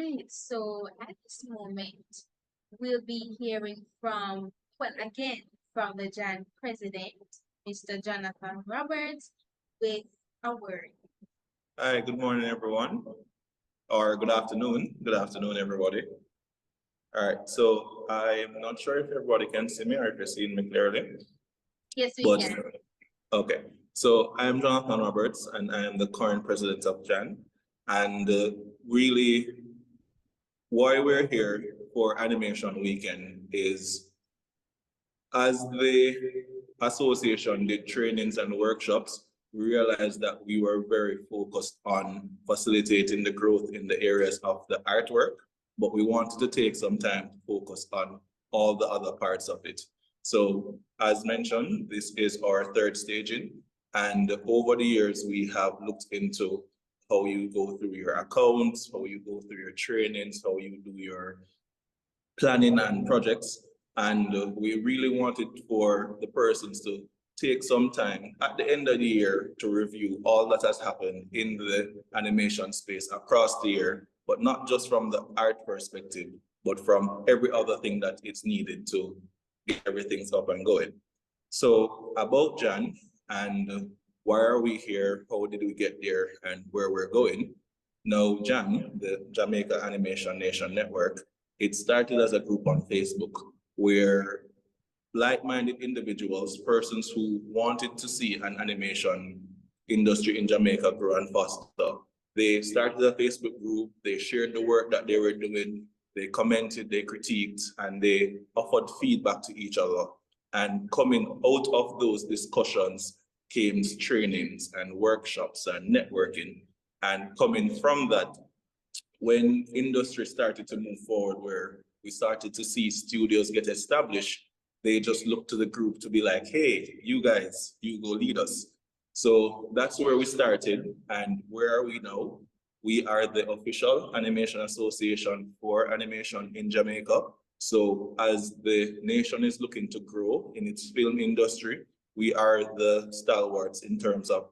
right, so at this moment, we'll be hearing from, well, again, from the JANN president, Mr. Jonathan Roberts, with a word. Hi, good morning, everyone, or good afternoon. Good afternoon, everybody. All right, so I'm not sure if everybody can see me or if you're seeing me clearly. Yes, we can. Okay, so I'm Jonathan Roberts, and I am the current president of JANN. And really, why we're here for Animation Weekend is, as the association did trainings and workshops, we realized that we were very focused on facilitating the growth in the areas of the artwork, but we wanted to take some time to focus on all the other parts of it. So as mentioned, this is our third staging, and over the years, we have looked into how you go through your accounts, how you go through your trainings, how you do your planning and projects. And we really wanted for the persons to take some time at the end of the year to review all that has happened in the animation space across the year, but not just from the art perspective, but from every other thing that is needed to get everything up and going. So about JANN and why are we here, how did we get there, and where we're going. Now, JANN, the Jamaica Animation Nation Network, it started as a group on Facebook where like-minded individuals, persons who wanted to see an animation industry in Jamaica grow and foster, they started a Facebook group, they shared the work that they were doing, they commented, they critiqued, and they offered feedback to each other. And coming out of those discussions came trainings and workshops and networking. And coming from that, when industry started to move forward, where we started to see studios get established, they just looked to the group to be like, hey, you guys, you go lead us. So that's where we started. And where are we now? We are the official animation association for animation in Jamaica. So as the nation is looking to grow in its film industry, we are the stalwarts in terms of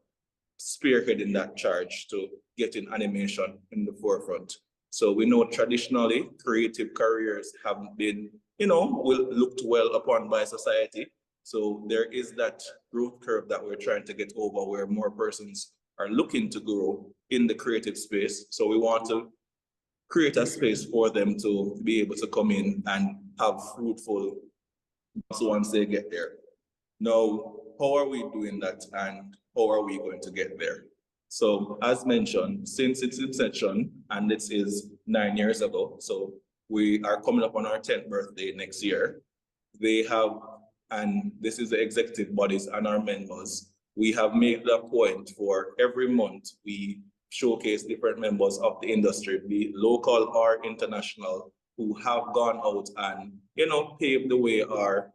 spearheading that charge to getting animation in the forefront. So we know traditionally creative careers have been, looked well upon by society. So there is that growth curve that we're trying to get over where more persons are looking to grow in the creative space. So we want to create a space for them to be able to come in and have fruitful once they get there. Now, how are we doing that and how are we going to get there? So as mentioned, since its inception, and this is 9 years ago, so we are coming up on our 10th birthday next year, they have, and this is the executive bodies and our members, we have made a point for every month we showcase different members of the industry, be it local or international, who have gone out and, paved the way or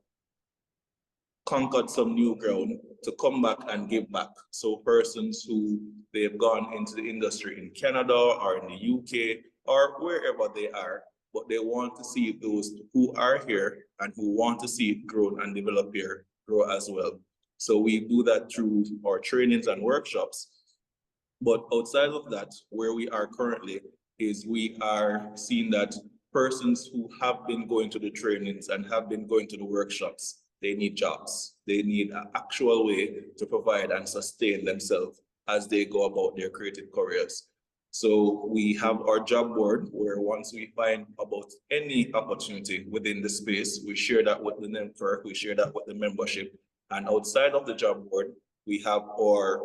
conquered some new ground to come back and give back. So persons who they've gone into the industry in Canada or in the UK or wherever they are, but they want to see those who are here and who want to see it grow and develop here grow as well. So we do that through our trainings and workshops. But outside of that, where we are currently is we are seeing that persons who have been going to the trainings and have been going to the workshops, they need jobs. They need an actual way to provide and sustain themselves as they go about their creative careers. So we have our job board where once we find about any opportunity within the space, we share that with the network, we share that with the membership. And outside of the job board, we have our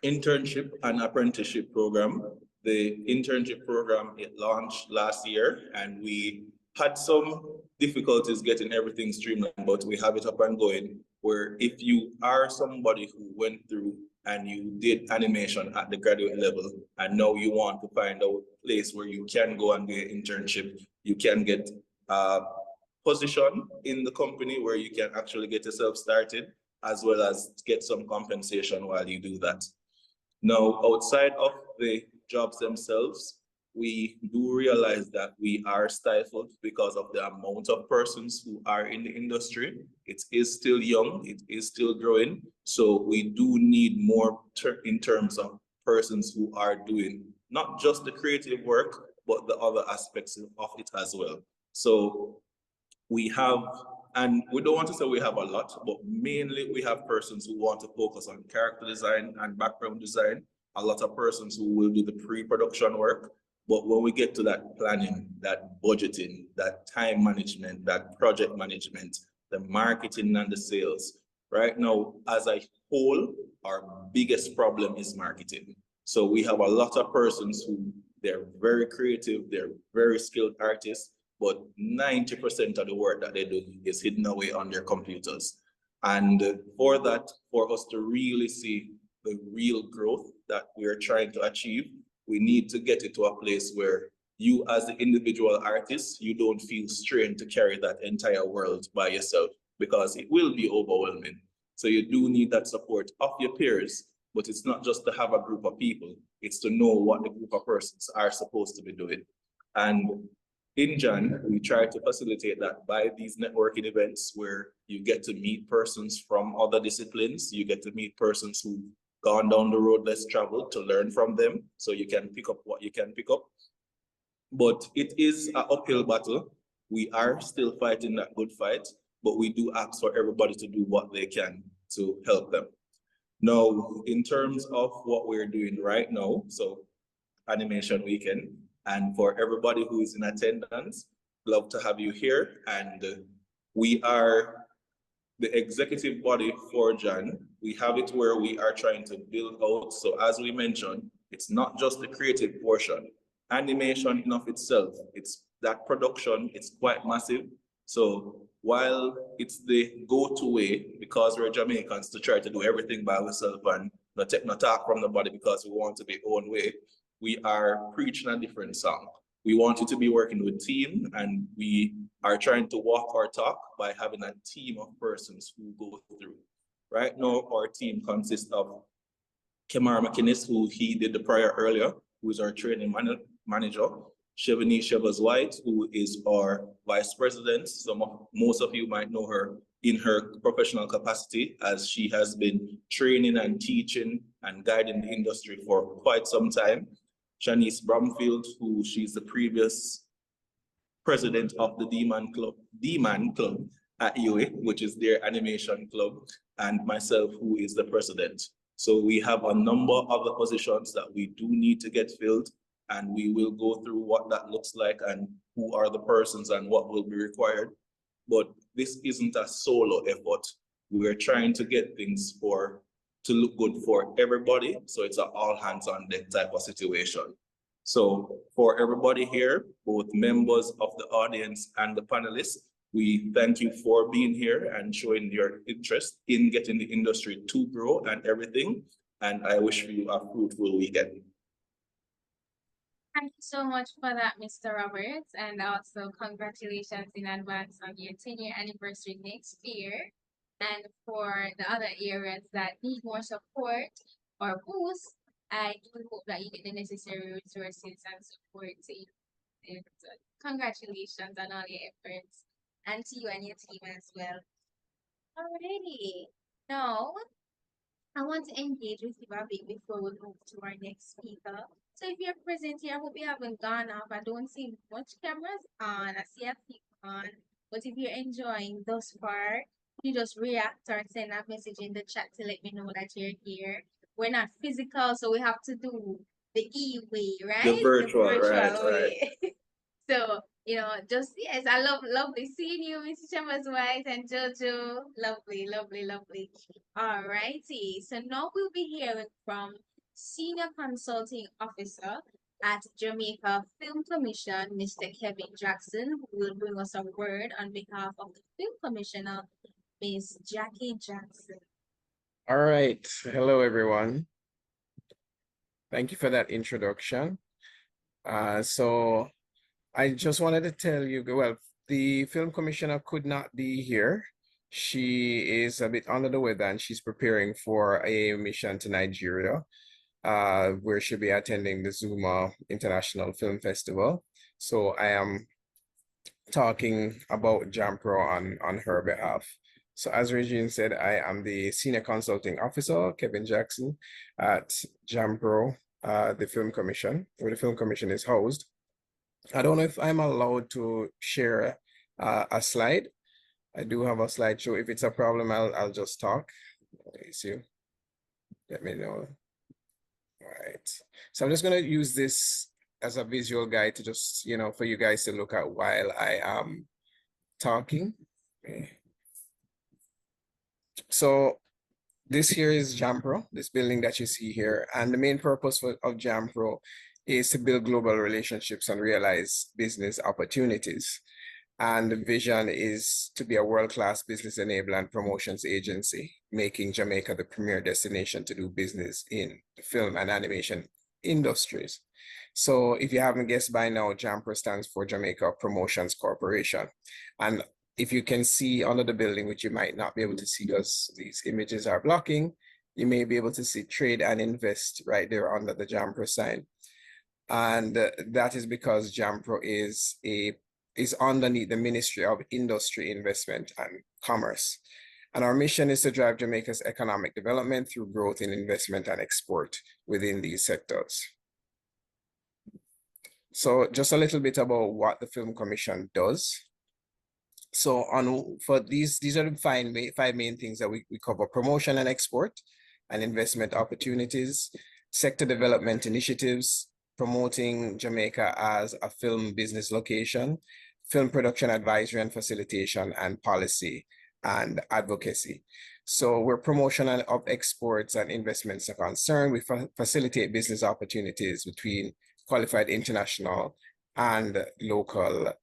internship and apprenticeship program. The internship program, it launched last year and we had some difficulties getting everything streamlined, but we have it up and going where if you are somebody who went through and you did animation at the graduate level and now you want to find a place where you can go and do an internship, you can get a position in the company where you can actually get yourself started as well as get some compensation while you do that. Now, outside of the jobs themselves, we do realize that we are stifled because of the amount of persons who are in the industry. It is still young, it is still growing. So we do need more in terms of persons who are doing not just the creative work, but the other aspects of it as well. So we have, and we don't want to say we have a lot, but mainly we have persons who want to focus on character design and background design, a lot of persons who will do the pre-production work. But when we get to that planning, that budgeting, that time management, that project management, the marketing and the sales, right now, as a whole, our biggest problem is marketing. So we have a lot of persons who they're very creative, they're very skilled artists, but 90% of the work that they do is hidden away on their computers. And for that, for us to really see the real growth that we are trying to achieve, we need to get it to a place where you as the individual artist, you don't feel strained to carry that entire world by yourself, because it will be overwhelming. So you do need that support of your peers, but it's not just to have a group of people, it's to know what the group of persons are supposed to be doing. And in JANN, we try to facilitate that by these networking events where you get to meet persons from other disciplines, you get to meet persons who've gone down the road less traveled to learn from them, so you can pick up what you can pick up. But it is an uphill battle. We are still fighting that good fight, but we do ask for everybody to do what they can to help them. Now, in terms of what we're doing right now, so Animation Weekend, and for everybody who is in attendance, love to have you here. And we are the executive body for JANN. We have it where we are trying to build out. So as we mentioned, it's not just the creative portion. Animation in of itself, it's that production, it's quite massive. So while it's the go-to way, because we're Jamaicans, to try to do everything by ourselves and not take no talk from the body because we want to be our own way, we are preaching a different song. We want you to be working with team, and we are trying to walk our talk by having a team of persons who go through. Right now, our team consists of Kemar McInnes, who he did the prior earlier, who is our training manager, Chevany Chevas White, who is our vice president. Most of you might know her in her professional capacity, as she has been training and teaching and guiding the industry for quite some time. Shanice Bromfield, who she's the previous president of the D-Man Club at UA, which is their animation club, and myself, who is the president. So we have a number of other positions that we do need to get filled, and we will go through what that looks like and who are the persons and what will be required. But this isn't a solo effort. We're trying to get things to look good for everybody. So it's an all hands on deck type of situation. So for everybody here, both members of the audience and the panelists, we thank you for being here and showing your interest in getting the industry to grow and everything. And I wish you a fruitful weekend. Thank you so much for that, Mr. Roberts, and also congratulations in advance on your 10-year anniversary next year. And for the other areas that need more support or boost, I do hope that you get the necessary resources and support to you. And congratulations on all your efforts, and to you and your team as well. Alrighty. Now, I want to engage with you a bit before we move to our next speaker. So if you're present here, I hope you haven't gone off. I don't see much cameras on. I see a few on. But if you're enjoying thus far, you just react or send a message in the chat to let me know that you're here. We're not physical, so we have to do the e-way, right? The virtual right. way. So, just yes, I lovely seeing you, Mr. Chambers White and Jojo. Lovely, lovely, lovely. All righty. So now we'll be hearing from Senior Consulting Officer at Jamaica Film Commission, Mr. Kevin Jackson, who will bring us a word on behalf of the Film Commissioner, Ms. Jackie Jackson. All right. Hello, everyone. Thank you for that introduction. So I just wanted to tell you, well, the film commissioner could not be here. She is a bit under the weather and she's preparing for a mission to Nigeria, where she'll be attending the Zuma International Film Festival. So I am talking about JAMPRO on her behalf. So as Regine said, I am the Senior Consulting Officer, Kevin Jackson, at JAMPRO, the Film Commission, where the Film Commission is housed. I don't know if I'm allowed to share a slide. I do have a slideshow. If it's a problem, I'll just talk. See, let me know. All right. So I'm just gonna use this as a visual guide to just, for you guys to look at while I am talking. Okay. So this here is JAMPRO, this building that you see here. And the main purpose of JAMPRO is to build global relationships and realize business opportunities. And the vision is to be a world-class business enabler and promotions agency, making Jamaica the premier destination to do business in the film and animation industries. So if you haven't guessed by now, JAMPRO stands for Jamaica Promotions Corporation. And if you can see under the building, which you might not be able to see because these images are blocking, you may be able to see trade and invest right there under the JAMPRO sign. And that is because JAMPRO is underneath the Ministry of Industry, Investment and Commerce. And our mission is to drive Jamaica's economic development through growth in investment and export within these sectors. So just a little bit about what the Film Commission does. So for these are the five main things that we cover: promotion and export and investment opportunities, sector development initiatives, promoting Jamaica as a film business location, film production advisory and facilitation, and policy and advocacy. So where promotion of exports and investments are concerned, we facilitate business opportunities between qualified international and local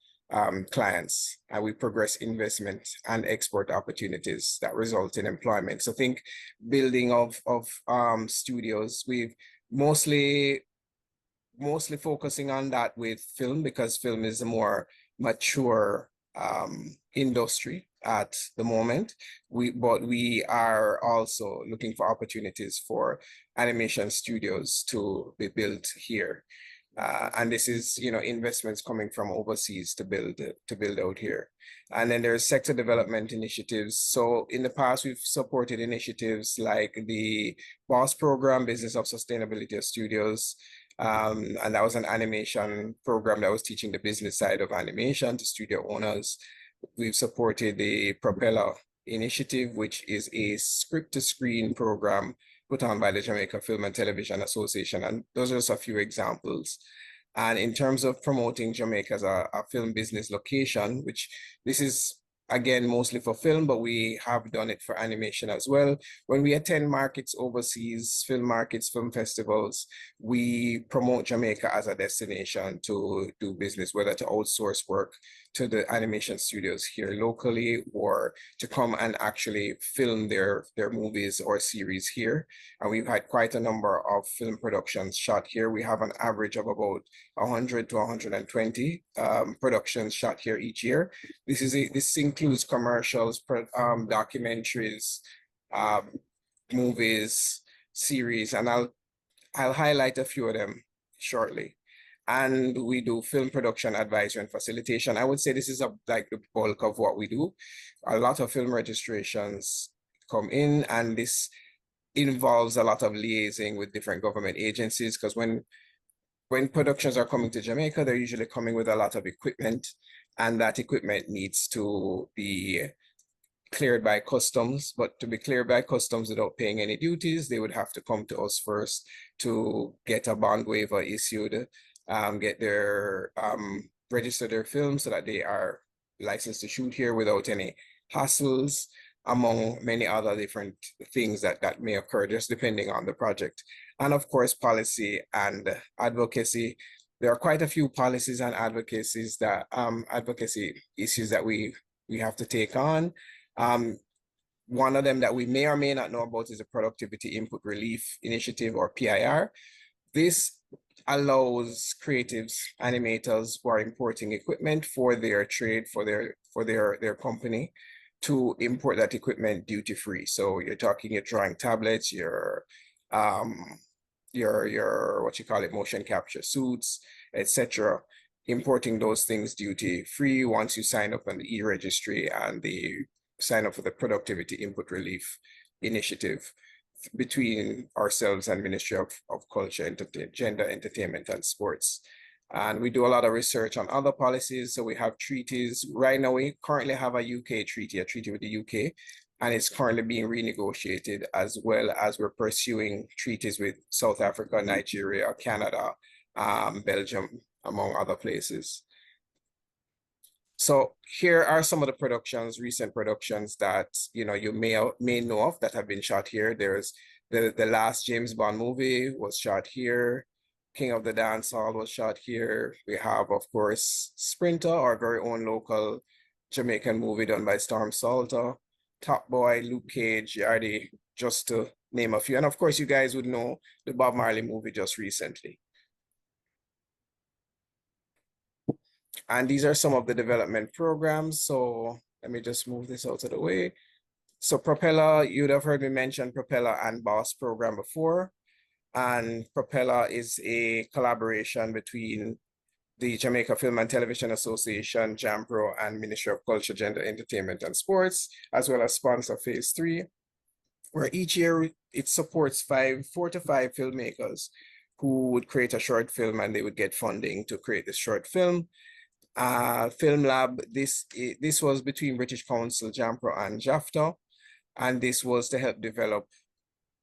clients, and we progress investment and export opportunities that result in employment. So think building of studios. We've mostly focusing on that with film because film is a more mature industry at the moment. But we are also looking for opportunities for animation studios to be built here. And this is, investments coming from overseas to build out here. And then there's sector development initiatives. So in the past, we've supported initiatives like the BOSS program, Business of Sustainability of Studios. And that was an animation program that was teaching the business side of animation to studio owners. We've supported the Propeller initiative, which is a script-to-screen program put on by the Jamaica Film and Television Association. And those are just a few examples. And in terms of promoting Jamaica as a film business location, which this is, again, mostly for film, but we have done it for animation as well. When we attend markets overseas, film markets, film festivals, we promote Jamaica as a destination to do business, whether to outsource work to the animation studios here locally or to come and actually film their movies or series here. And we've had quite a number of film productions shot here. We have an average of about 100 to 120 productions shot here each year. This includes commercials, documentaries, movies, series, and I'll highlight a few of them shortly. And we do film production advisory and facilitation. I would say this is like the bulk of what we do. A lot of film registrations come in, and this involves a lot of liaising with different government agencies, because when productions are coming to Jamaica, they're usually coming with a lot of equipment, and that equipment needs to be cleared by customs. But to be cleared by customs without paying any duties, they would have to come to us first to get a bond waiver issued, get their register their film so that they are licensed to shoot here without any hassles, among many other different things that may occur just depending on the project. And of course, policy and advocacy. There are quite a few policies and advocacy issues that we have to take on. One of them that we may or may not know about is the Productivity Input Relief Initiative, or PIR. This allows creatives, animators who are importing equipment for their trade, for their company, to import that equipment duty-free. So you're talking your drawing tablets, your what you call it, motion capture suits, etc. Importing those things duty-free once you sign up on the e-registry and sign up for the Productivity Input Relief Initiative between ourselves and Ministry of Culture, Gender, Entertainment and Sports. And we do a lot of research on other policies. So we have treaties. Right now, we currently have a UK treaty, a treaty with the UK, and it's currently being renegotiated, as well as we're pursuing treaties with South Africa, Nigeria, Canada, Belgium, among other places. So here are some of the productions, recent productions that you may know of that have been shot here. There's the last James Bond movie was shot here. King of the Dance Hall was shot here. We have, of course, Sprinter, our very own local Jamaican movie done by Storm Salter. Top Boy, Luke Cage, Yardy, just to name a few. And of course, you guys would know the Bob Marley movie just recently. And these are some of the development programs. So let me just move this out of the way. So Propeller, you'd have heard me mention Propeller and BOSS program before. And Propeller is a collaboration between the Jamaica Film and Television Association, JAMPRO, and Ministry of Culture, Gender, Entertainment, and Sports, as well as sponsor Phase 3, where each year it supports 4 to 5 filmmakers who would create a short film, and they would get funding to create this short film. Film Lab, this was between British Council, JAMPRO, and JAFTA, and this was to help develop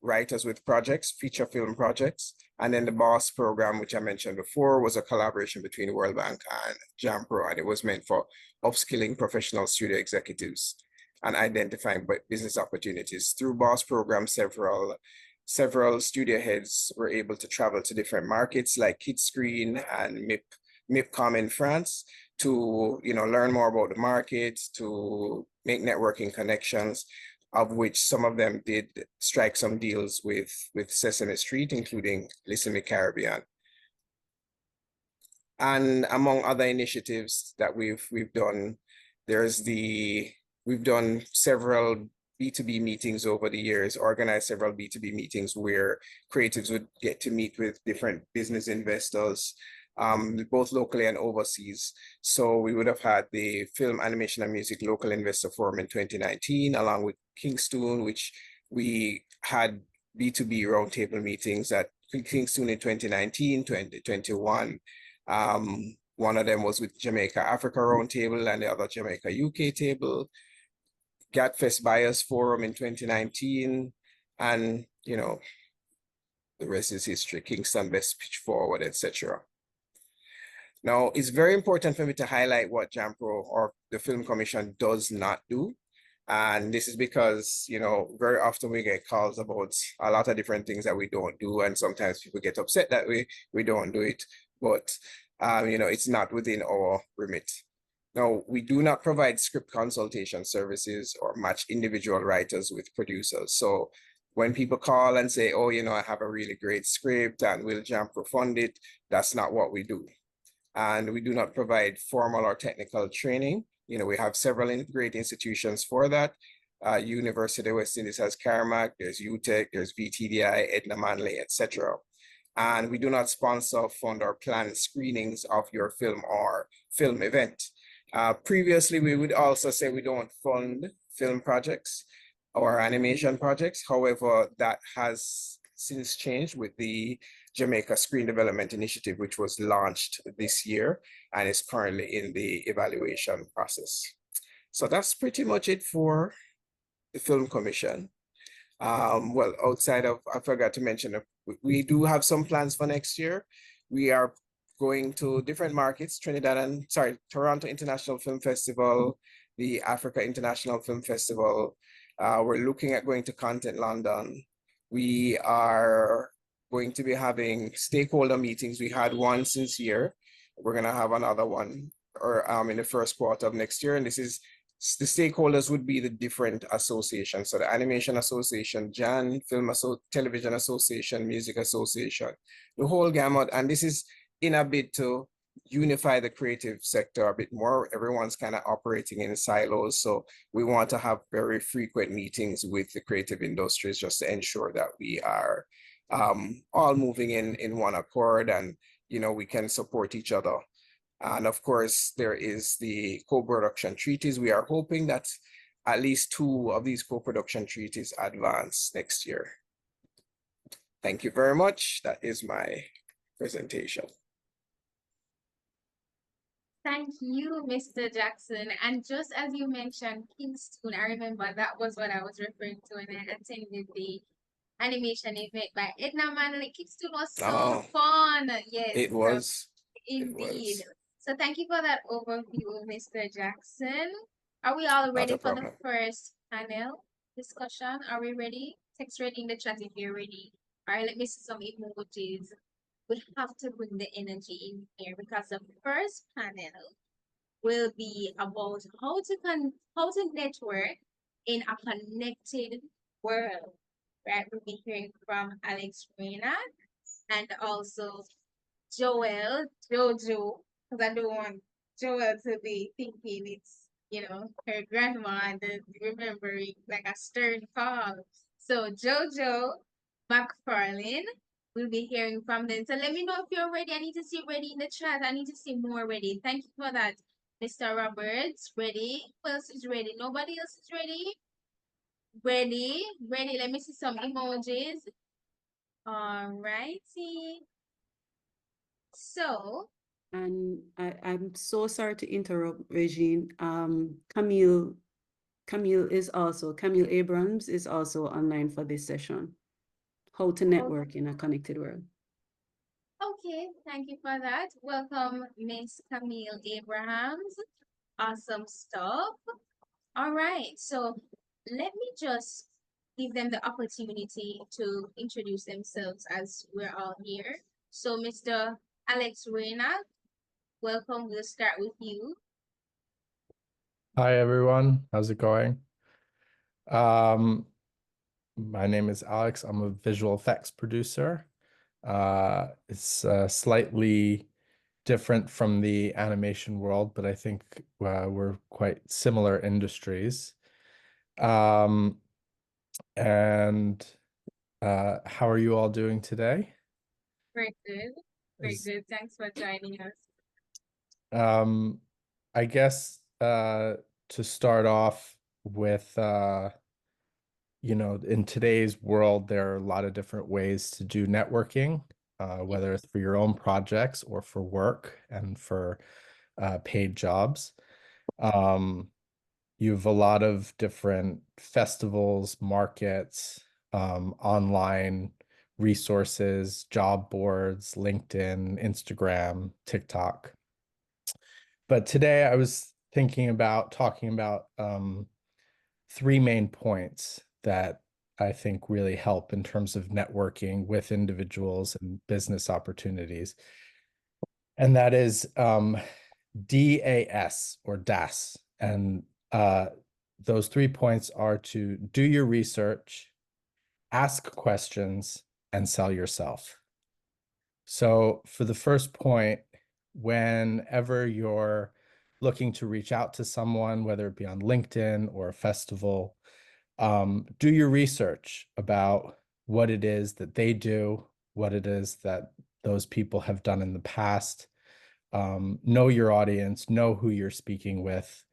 writers with projects, feature film projects. And then the BOSS program, which I mentioned before, was a collaboration between the World Bank and JAMPRO, and it was meant for upskilling professional studio executives and identifying business opportunities. Through BOSS program, several studio heads were able to travel to different markets like Kidscreen and MIPCOM in France to learn more about the market, to make networking connections, of which some of them did strike some deals with Sesame Street, including Listen Me Caribbean. And among other initiatives that we've done, we've done several B2B meetings over the years, organized several B2B meetings where creatives would get to meet with different business investors, both locally and overseas. So we would have had the Film, Animation, and Music Local Investor Forum in 2019, along with Kingston, which we had B2B roundtable meetings at Kingston in 2019, 2021. One of them was with Jamaica Africa Roundtable and the other Jamaica UK table. GATFest Buyers Forum in 2019, and the rest is history. Kingston Best Pitch Forward, etc. Now, it's very important for me to highlight what JAMPRO or the Film Commission does not do. And this is because, very often we get calls about a lot of different things that we don't do. And sometimes people get upset that we don't do it. But, it's not within our remit. Now, we do not provide script consultation services or match individual writers with producers. So when people call and say, oh, I have a really great script and will JAMPRO fund it, that's not what we do. And we do not provide formal or technical training. We have several great institutions for that. University of West Indies has CARMAC, there's UTEC, there's VTDI, Edna Manley, etc. And we do not sponsor, fund, or plan screenings of your film or film event. Previously, we would also say we don't fund film projects or animation projects. However, that has since changed with the Jamaica Screen Development Initiative, which was launched this year and is currently in the evaluation process. So that's pretty much it for the Film Commission. Well, outside of, I forgot to mention, we do have some plans for next year. We are going to different markets, Toronto International Film Festival, the Africa International Film Festival. We're looking at going to Content London. We are going to be having stakeholder meetings. We had one since year. We're going to have another one in the first quarter of next year. And this is, the stakeholders would be the different associations. So the Animation Association, JANN, Television Association, Music Association, the whole gamut. And this is in a bid to unify the creative sector a bit more. Everyone's kind of operating in silos. So we want to have very frequent meetings with the creative industries just to ensure that we are all moving in one accord, and we can support each other. And of course, there is the co-production treaties. We are hoping that at least 2 of these co-production treaties advance next year. Thank you very much. That is my presentation. Thank you, Mr. Jackson. And just as you mentioned Kingston, I remember that was what I was referring to when I attended the animation event by Edna Manley. Kingston was so Oh, fun. Yes, it so was. It indeed. was. So thank you for that overview, Mr. Jackson. Are we all Not ready a for the problem. first panel discussion? Are we ready? Text ready in the chat if you're ready. All right, let me see some emojis. We have to bring the energy in here because the first panel will be about how to network in a connected world. Right? We'll be hearing from Alex Reyna and also Jojo, because I don't want Joel to be thinking it's, her grandma and then remembering like a stern call. So Jojo McFarlane, we'll be hearing from them. So let me know if you're ready. I need to see ready in the chat. I need to see more ready. Thank you for that, Mr. Roberts. Ready? Who else is ready? Nobody else is ready? Ready? Ready. Let me see some emojis. All righty. So, And I'm so sorry to interrupt, Regine. Camille Abrams is also online for this session. How to network in a connected world. okay, thank you for that. Welcome, Miss Camille Abrahams. Awesome stuff. All right, so let me just give them the opportunity to introduce themselves as we're all here. So, Mr. Alex Reyna, welcome. We'll start with you. Hi everyone, how's it going? My name is Alex. I'm a visual effects producer. It's slightly different from the animation world, but I think we're quite similar industries. And how are you all doing today? Very good. Very Is, good. Thanks for joining us. I guess to start off with in today's world, there are a lot of different ways to do networking, whether it's for your own projects or for work and for paid jobs. You have a lot of different festivals, markets, online resources, job boards, LinkedIn, Instagram, TikTok. But today I was thinking about talking about three main points that I think really help in terms of networking with individuals and business opportunities. And that is DAS or DAS. And those 3 points are to do your research, ask questions, and sell yourself. So for the first point, whenever you're looking to reach out to someone, whether it be on LinkedIn or a festival, do your research about what it is that they do, what it is that those people have done in the past. Know your audience, know who you're speaking with,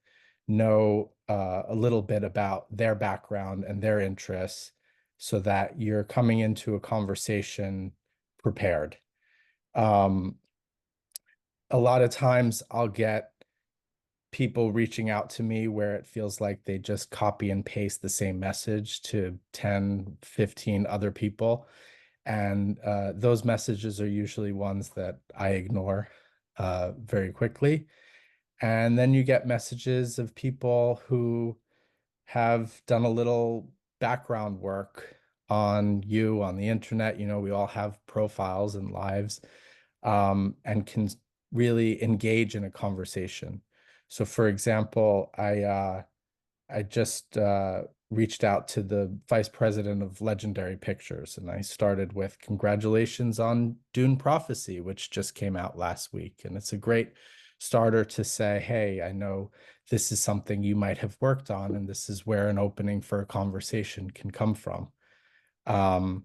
know a little bit about their background and their interests so that you're coming into a conversation prepared. A lot of times I'll get people reaching out to me where it feels like they just copy and paste the same message to 10, 15 other people. And those messages are usually ones that I ignore very quickly. And then you get messages of people who have done a little background work on you on the internet. We all have profiles and lives, and can really engage in a conversation. So for example, I just reached out to the vice president of Legendary Pictures, and I started with congratulations on Dune Prophecy, which just came out last week. And it's a great starter to say, hey, I know this is something you might have worked on, and this is where an opening for a conversation can come from. The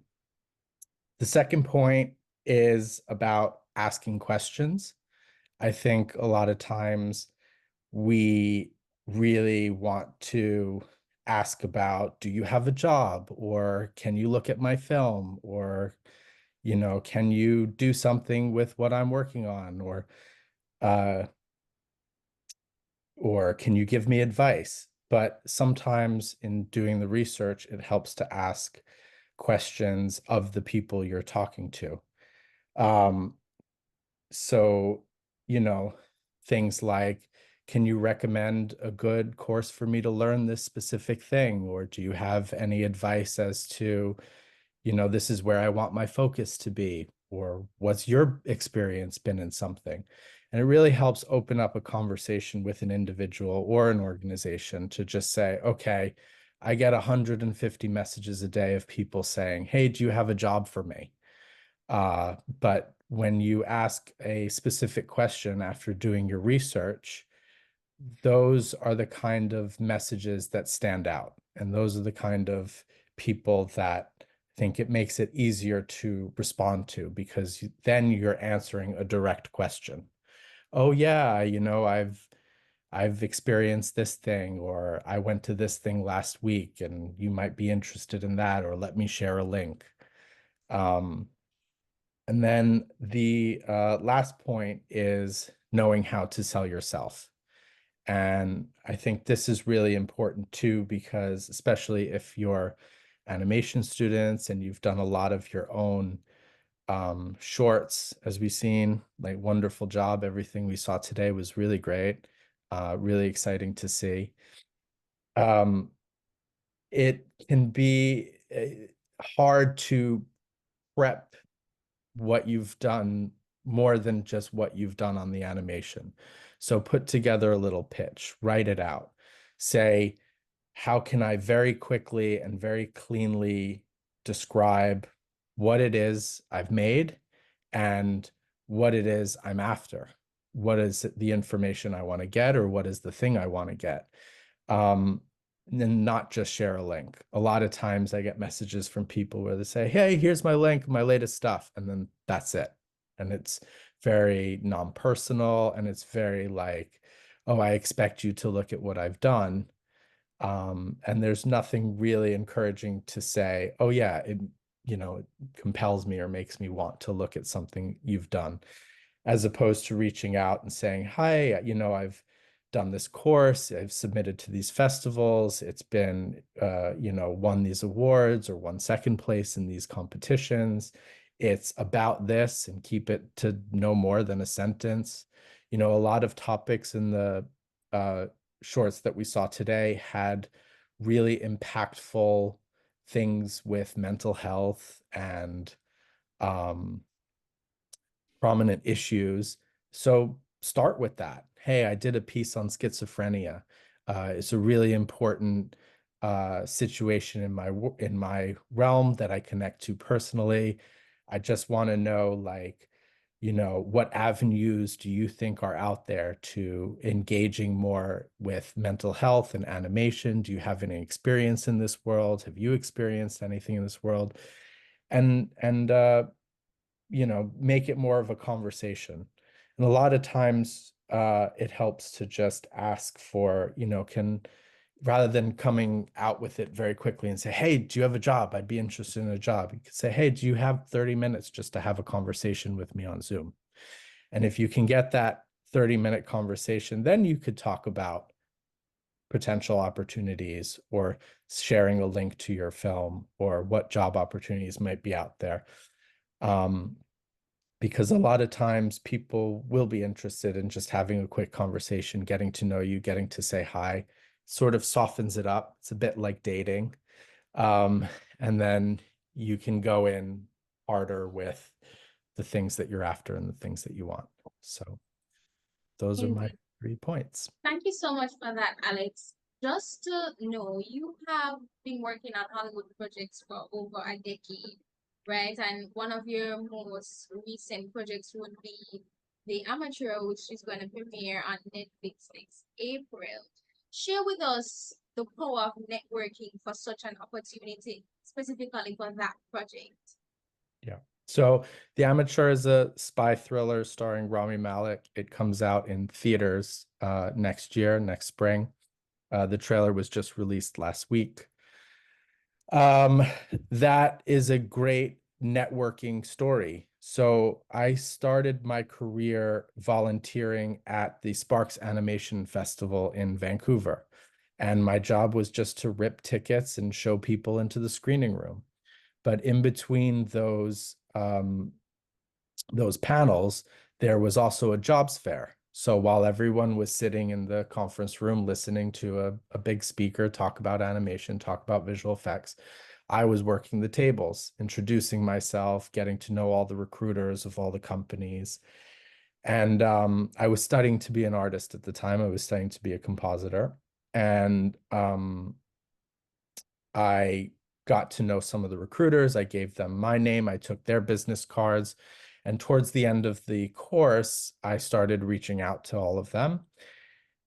second point is about asking questions. I think a lot of times we really want to ask about, do you have a job? Or can you look at my film? Or, can you do something with what I'm working on? Or or can you give me advice? But sometimes in doing the research, it helps to ask questions of the people you're talking to. So, you know, things like, can you recommend a good course for me to learn this specific thing? Or do you have any advice as to, you know, this is where I want my focus to be? Or what's your experience been in something? And it really helps open up a conversation with an individual or an organization to just say, okay, I get 150 messages a day of people saying, hey, do you have a job for me? But when you ask a specific question after doing your research, those are the kind of messages that stand out. And those are the kind of people that think it makes it easier to respond to, because then you're answering a direct question. Oh yeah, you know, I've experienced this thing, or I went to this thing last week and you might be interested in that, or let me share a link. And then the last point is knowing how to sell yourself. And I think this is really important too, because especially if you're animation students and you've done a lot of your own shorts, as we've seen, like wonderful job. Everything we saw today was really great, really exciting to see. It can be hard to prep what you've done more than just what you've done on the animation. So put together a little pitch, write it out. Say, how can I very quickly and very cleanly describe what it is I've made and what it is I'm after? What is the information I want to get, or what is the thing I want to get? And not just share a link. A lot of times I get messages from people where they say, hey, here's my link, my latest stuff, and then that's it. And it's very non-personal, and it's very like, oh, I expect you to look at what I've done. And there's nothing really encouraging to say, oh yeah, it, you know, it compels me or makes me want to look at something you've done, as opposed to reaching out and saying, hi, you know, I've done this course, I've submitted to these festivals, it's been, you know, won these awards or won second place in these competitions. It's about this, and keep it to no more than a sentence. You know, a lot of topics in the shorts that we saw today had really impactful things with mental health and prominent issues. So start with that. Hey, I did a piece on schizophrenia. It's a really important situation in my realm that I connect to personally. I just want to know, like, you know, what avenues do you think are out there to engaging more with mental health and animation? Do you have any experience in this world? Have you experienced anything in this world? And you know, make it more of a conversation. And a lot of times it helps to just ask for, you know, rather than coming out with it very quickly and say, hey, do you have a job? I'd be interested in a job. You could say, hey, do you have 30 minutes just to have a conversation with me on Zoom? And if you can get that 30-minute conversation, then you could talk about potential opportunities, or sharing a link to your film, or what job opportunities might be out there. Because a lot of times people will be interested in just having a quick conversation, getting to know you, getting to say hi, sort of softens it up. It's a bit like dating. And then you can go in harder with the things that you're after and the things that you want. So those are my Indeed. 3 points. Thank you so much for that, Alex. Just to know, you have been working on Hollywood projects for over a decade, right? And one of your most recent projects would be The Amateur, which is going to premiere on Netflix next April. Share with us the power of networking for such an opportunity, specifically for that project. Yeah. So The Amateur is a spy thriller starring Rami Malek. It comes out in theaters next year, next spring. The trailer was just released last week. That is a great networking story. So I started my career volunteering at the Sparks Animation Festival in Vancouver. And my job was just to rip tickets and show people into the screening room. But in between those panels, there was also a jobs fair. So while everyone was sitting in the conference room listening to a big speaker talk about animation, talk about visual effects, I was working the tables, introducing myself, getting to know all the recruiters of all the companies. And I was studying to be an artist at the time. I was studying to be a compositor. And I got to know some of the recruiters. I gave them my name. I took their business cards. And towards the end of the course, I started reaching out to all of them,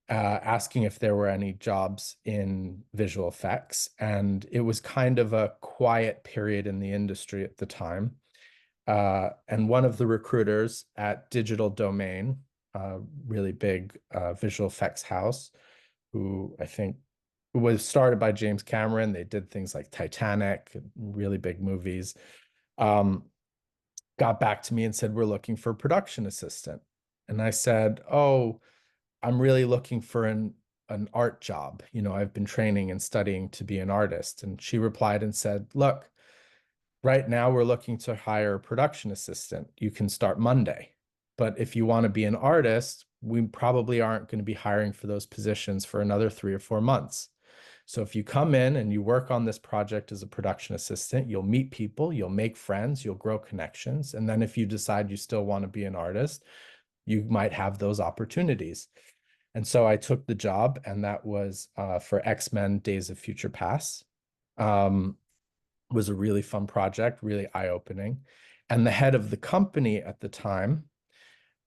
asking if there were any jobs in visual effects. And it was kind of a quiet period in the industry at the time. And one of the recruiters at Digital Domain, a really big visual effects house, who I think was started by James Cameron. They did things like Titanic, really big movies. Got back to me and said, we're looking for a production assistant. And I said, oh, I'm really looking for an art job. You know, I've been training and studying to be an artist. And she replied and said, look, right now we're looking to hire a production assistant. You can start Monday. But if you want to be an artist, we probably aren't going to be hiring for those positions for another 3 or 4 months. So if you come in and you work on this project as a production assistant, you'll meet people, you'll make friends, you'll grow connections. And then if you decide you still want to be an artist, you might have those opportunities. And so I took the job, and that was for X-Men Days of Future Past. Was a really fun project, really eye-opening. And the head of the company at the time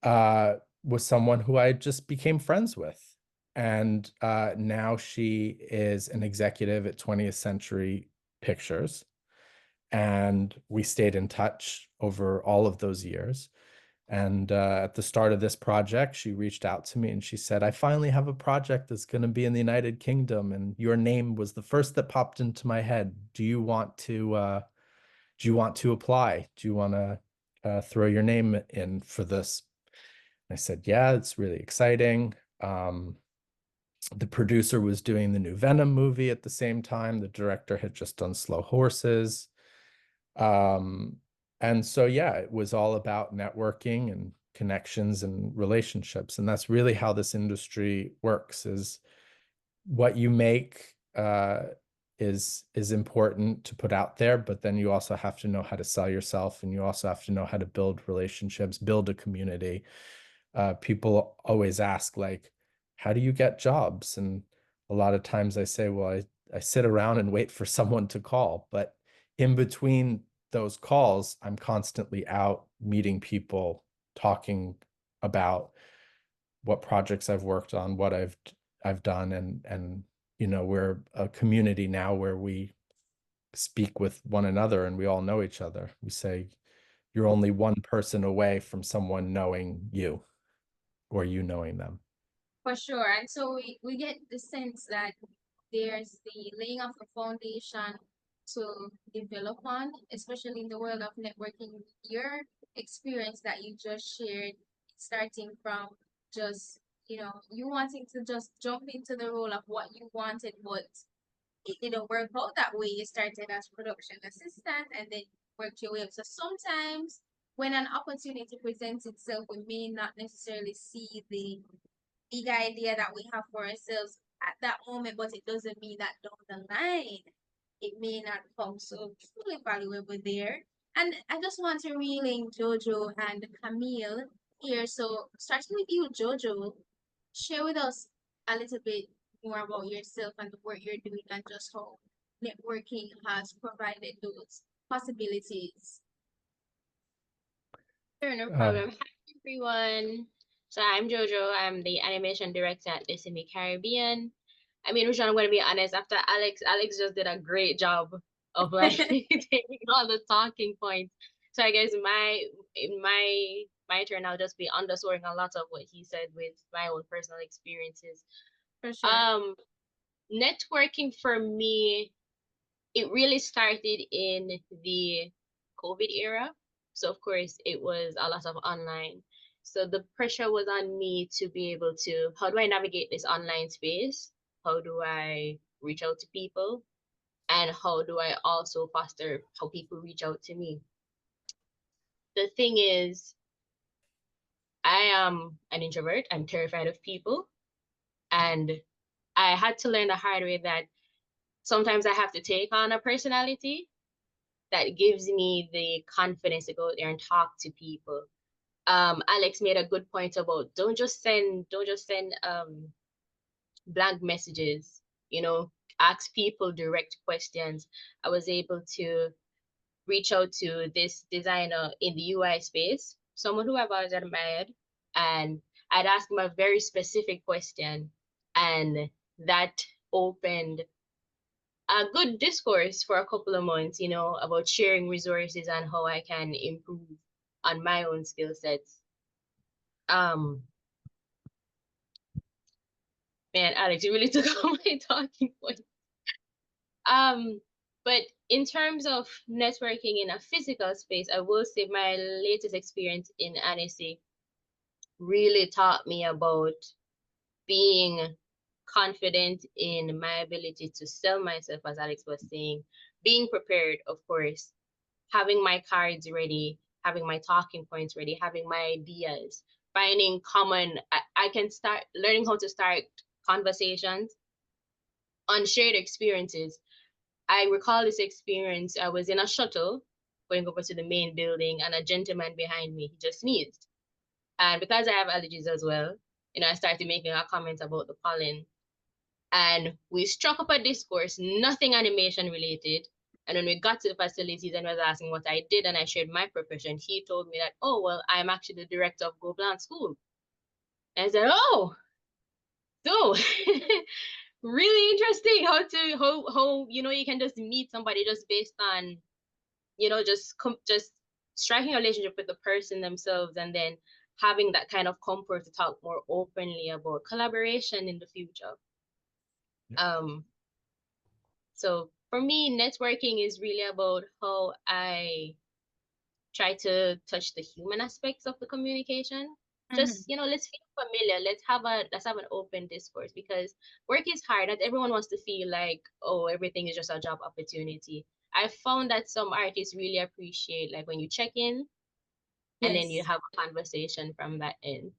was someone who I just became friends with. And now she is an executive at 20th Century Pictures. And we stayed in touch over all of those years. And at the start of this project, she reached out to me and she said, I finally have a project that's going to be in the United Kingdom. And your name was the first that popped into my head. Do you want to apply? Do you want to throw your name in for this? I said, yeah, it's really exciting. The producer was doing the new Venom movie at the same time. The director had just done Slow Horses. And so, yeah, it was all about networking and connections and relationships. And that's really how this industry works, is what you make is important to put out there, but then you also have to know how to sell yourself, and you also have to know how to build relationships, build a community. People always ask, like, how do you get jobs? And a lot of times I say, well, I sit around and wait for someone to call. But in between those calls, I'm constantly out meeting people, talking about what projects I've worked on, what I've done, and you know, we're a community now where we speak with one another and we all know each other. We say you're only one person away from someone knowing you or you knowing them. For sure. And so we get the sense that there's the laying of the foundation to develop on, especially in the world of networking. Your experience that you just shared, starting from just, you wanting to just jump into the role of what you wanted, but it didn't work out that way. You started as production assistant and then worked your way up. So sometimes when an opportunity presents itself, we may not necessarily see the big idea that we have for ourselves at that moment, but it doesn't mean that down the line it may not come so truly valuable there. And I just want to reel in Jojo and Camille here. So starting with you, Jojo, share with us a little bit more about yourself and the work you're doing and just how networking has provided those possibilities. Sure, no problem. Hi, everyone. So I'm Jojo. I'm the animation director at SME Caribbean. I mean, Rushan, I'm going to be honest, after Alex just did a great job of like taking all the talking points. So I guess my turn, I'll just be underscoring a lot of what he said with my own personal experiences. For sure. Networking for me, it really started in the COVID era. So of course it was a lot of online. So the pressure was on me to be able to, how do I navigate this online space? How do I reach out to people? And how do I also foster how people reach out to me? The thing is, I am an introvert. I'm terrified of people. And I had to learn the hard way that sometimes I have to take on a personality that gives me the confidence to go out there and talk to people. Alex made a good point about don't just send blank messages, ask people direct questions. I was able to reach out to this designer in the UI space, someone who I've always admired, and I'd ask him a very specific question, and that opened a good discourse for a couple of months, about sharing resources and how I can improve on my own skill sets. Um, Man, Alex, you really took all my talking points. But in terms of networking in a physical space, I will say my latest experience in Annecy really taught me about being confident in my ability to sell myself, as Alex was saying, being prepared, of course, having my cards ready, having my talking points ready, having my ideas, finding common, I can start learning how to start conversations on shared experiences. I recall this experience. I was in a shuttle going over to the main building, and a gentleman behind me, he just sneezed. And because I have allergies as well, I started making a comment about the pollen. And we struck up a discourse, nothing animation related. And when we got to the facilities and was asking what I did, and I shared my profession, he told me that, oh, well, I'm actually the director of Go Blanc School. And I said, oh, so really interesting how you can just meet somebody just based on just striking a relationship with the person themselves, and then having that kind of comfort to talk more openly about collaboration in the future. Um, so for me, networking is really about how I try to touch the human aspects of the communication. Just, let's feel familiar. Let's have an open discourse, because work is hard. Not everyone wants to feel like, oh, everything is just a job opportunity. I found that some artists really appreciate like when you check in and then you Yes. have a conversation from that end.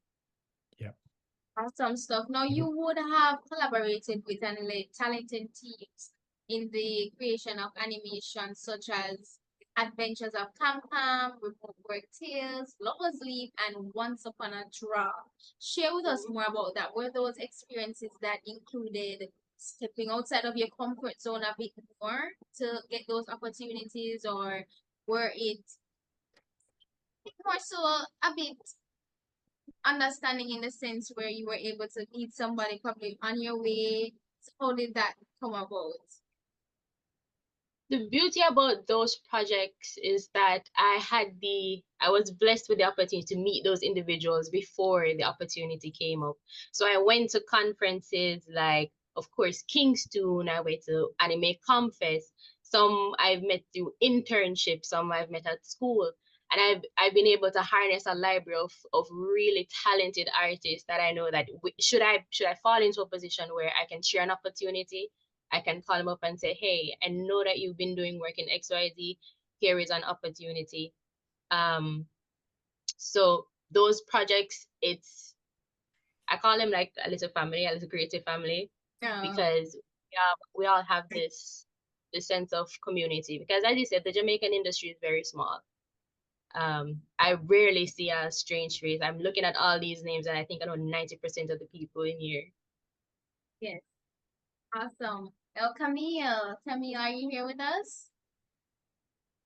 Awesome stuff. Now, you would have collaborated with talented teams in the creation of animations such as Adventures of Cam Cam, Remote Work Tales, Lovers Leap, and Once Upon a Draw. Share with us more about that. Were those experiences that included stepping outside of your comfort zone a bit more to get those opportunities, or were it more so a bit understanding in the sense where you were able to meet somebody probably on your way? So how did that come about? The beauty about those projects is that I was blessed with the opportunity to meet those individuals before the opportunity came up. So I went to conferences like, of course, Kingston. I went to Anime Confest. Some I've met through internships, some I've met at school. And I've been able to harness a library of really talented artists that I know that should I fall into a position where I can share an opportunity, I can call them up and say, hey, I know that you've been doing work in XYZ. Here is an opportunity. So those projects, I call them like a little family, a little creative family, because we all have this sense of community. Because as you said, the Jamaican industry is very small. I rarely see a strange face. I'm looking at all these names, and I think I know 90% of the people in here. Yes. Awesome. El Camille, are you here with us?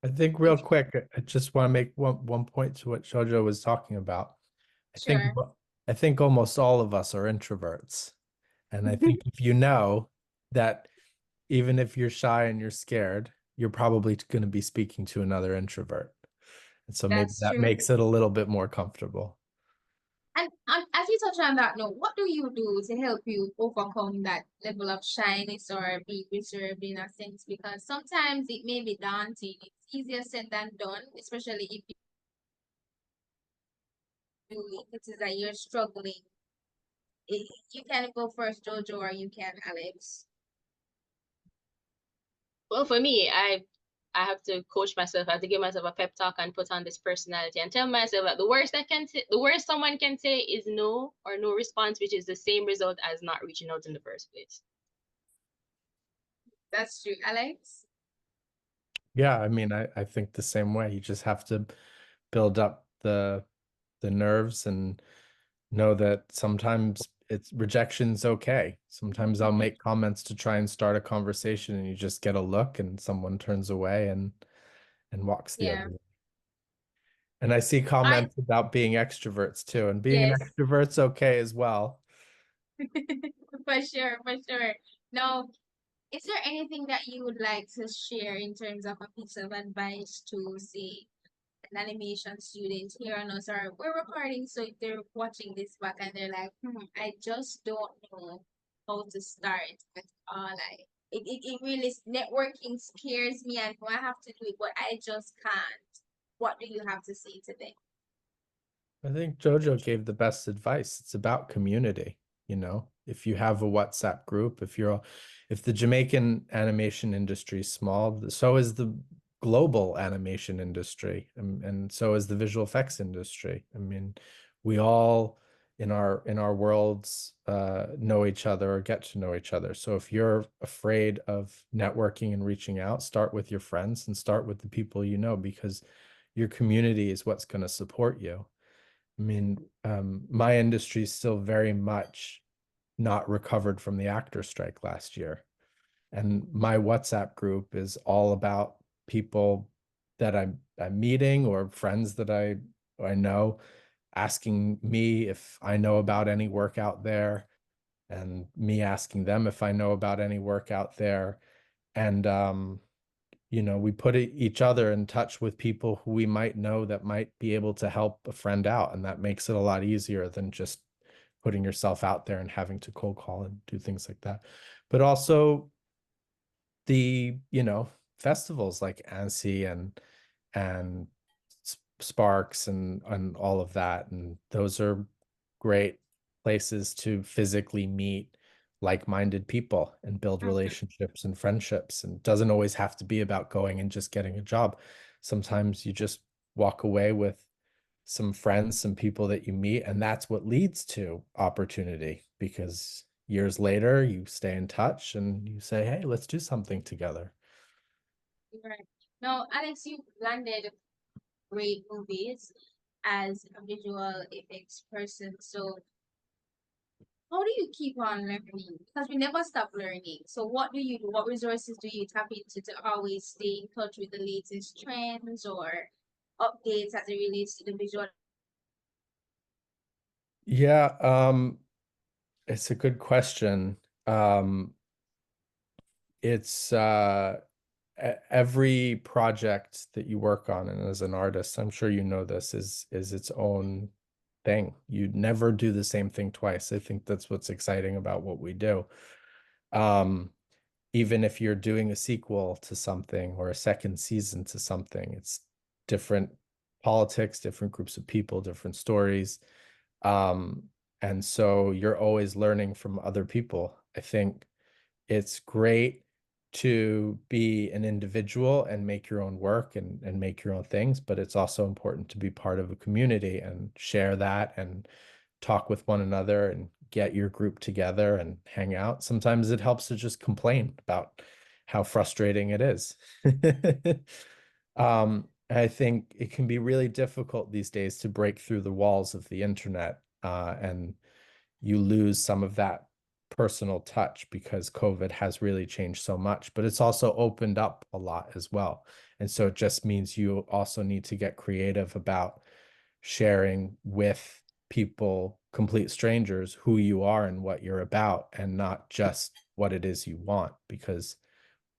I think real quick, I just want to make one point to what Jojo was talking about. Sure. I think almost all of us are introverts. And I think if you know that even if you're shy and you're scared, you're probably going to be speaking to another introvert. And so maybe That's that true. makes it a little bit more comfortable. And as you touch on that note, what do you do to help you overcome that level of shyness or be reserved in a sense? Because sometimes it may be daunting. It's easier said than done, especially if it is that you're struggling? You can go first, Jojo, or you can, Alex. Well, for me, I have to coach myself. I have to give myself a pep talk and put on this personality and tell myself that the worst someone can say is no or no response, which is the same result as not reaching out in the first place. That's true, Alex. Yeah, I mean, I think the same way. You just have to build up the nerves and know that sometimes it's rejection's okay. Sometimes I'll make comments to try and start a conversation and you just get a look and someone turns away and walks the Yeah. other way. And I see comments about being extroverts too, and being an Yes. extrovert's okay as well. For sure, for sure. Now, is there anything that you would like to share in terms of a piece of advice to, say, an animation student here on us, or we're recording, so if they're watching this back and they're like, I just don't know how to start at all. It really, networking scares me and I have to do it, but I just can't. What do you have to say to them? I think Jojo gave the best advice. It's about community, you know. If you have a WhatsApp group, if the Jamaican animation industry is small, so is the global animation industry, and so is the visual effects industry. I mean, we all in our worlds know each other or get to know each other. So if you're afraid of networking and reaching out, start with your friends and start with the people you know, because your community is what's going to support you. I mean, my industry is still very much not recovered from the actor strike last year. And my WhatsApp group is all about people that I'm meeting or friends that I know, asking me if I know about any work out there, and me asking them if I know about any work out there. And you know, we put each other in touch with people who we might know that might be able to help a friend out. And that makes it a lot easier than just putting yourself out there and having to cold call and do things like that. But also the, you know, festivals like ANSI and Sparks and all of that. And those are great places to physically meet like-minded people and build relationships and friendships. And it doesn't always have to be about going and just getting a job. Sometimes you just walk away with some friends, some people that you meet, and that's what leads to opportunity, because years later you stay in touch and you say, hey, let's do something together. Right. Now, Alex, you landed great movies as a visual effects person. So how do you keep on learning? Because we never stop learning. So what do you do? What resources do you tap into to always stay in touch with the latest trends or updates as it relates to the visual? Yeah, it's a good question. It's every project that you work on, and as an artist, I'm sure you know this, is its own thing. You never do the same thing twice. I think that's what's exciting about what we do. Even if you're doing a sequel to something or a second season to something, it's different politics, different groups of people, different stories. And so you're always learning from other people. I think it's great to be an individual and make your own work and make your own things, but it's also important to be part of a community and share that and talk with one another and get your group together and hang out. Sometimes it helps to just complain about how frustrating it is. I think it can be really difficult these days to break through the walls of the internet, and you lose some of that personal touch because COVID has really changed so much, but it's also opened up a lot as well. And so it just means you also need to get creative about sharing with people, complete strangers, who you are and what you're about, and not just what it is you want, because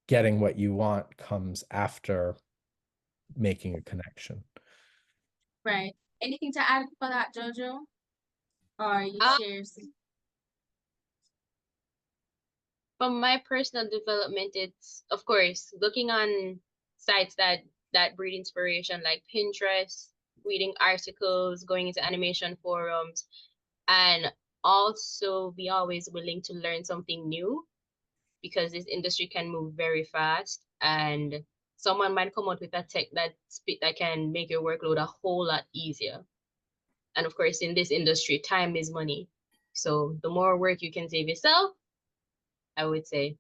getting what you want comes after making a connection. Right. Anything to add for that, Jojo? Or you Um, share? from my personal development, it's of course looking on sites that breed inspiration like Pinterest, reading articles, going into animation forums, and also be always willing to learn something new because this industry can move very fast and someone might come out with a tech that can make your workload a whole lot easier. And of course, in this industry, time is money. So the more work you can save yourself, I would say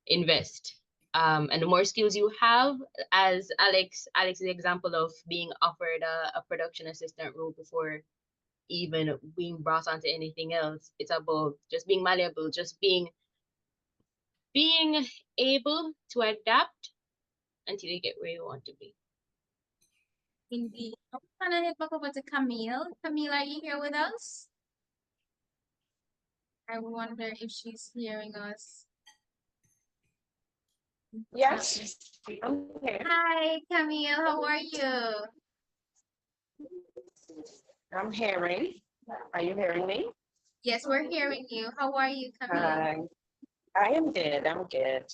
invest. And the more skills you have, as Alex's example of being offered a production assistant role before even being brought onto anything else, it's about just being malleable, just being able to adapt until you get where you want to be. Indeed. I'm gonna head back over to Camille. Camille, are you here with us? I wonder if she's hearing us. Yes, I'm here. Hi, Camille. How are you? I'm hearing. Are you hearing me? Yes, we're hearing you. How are you, Camille? Hi. I am good. I'm good.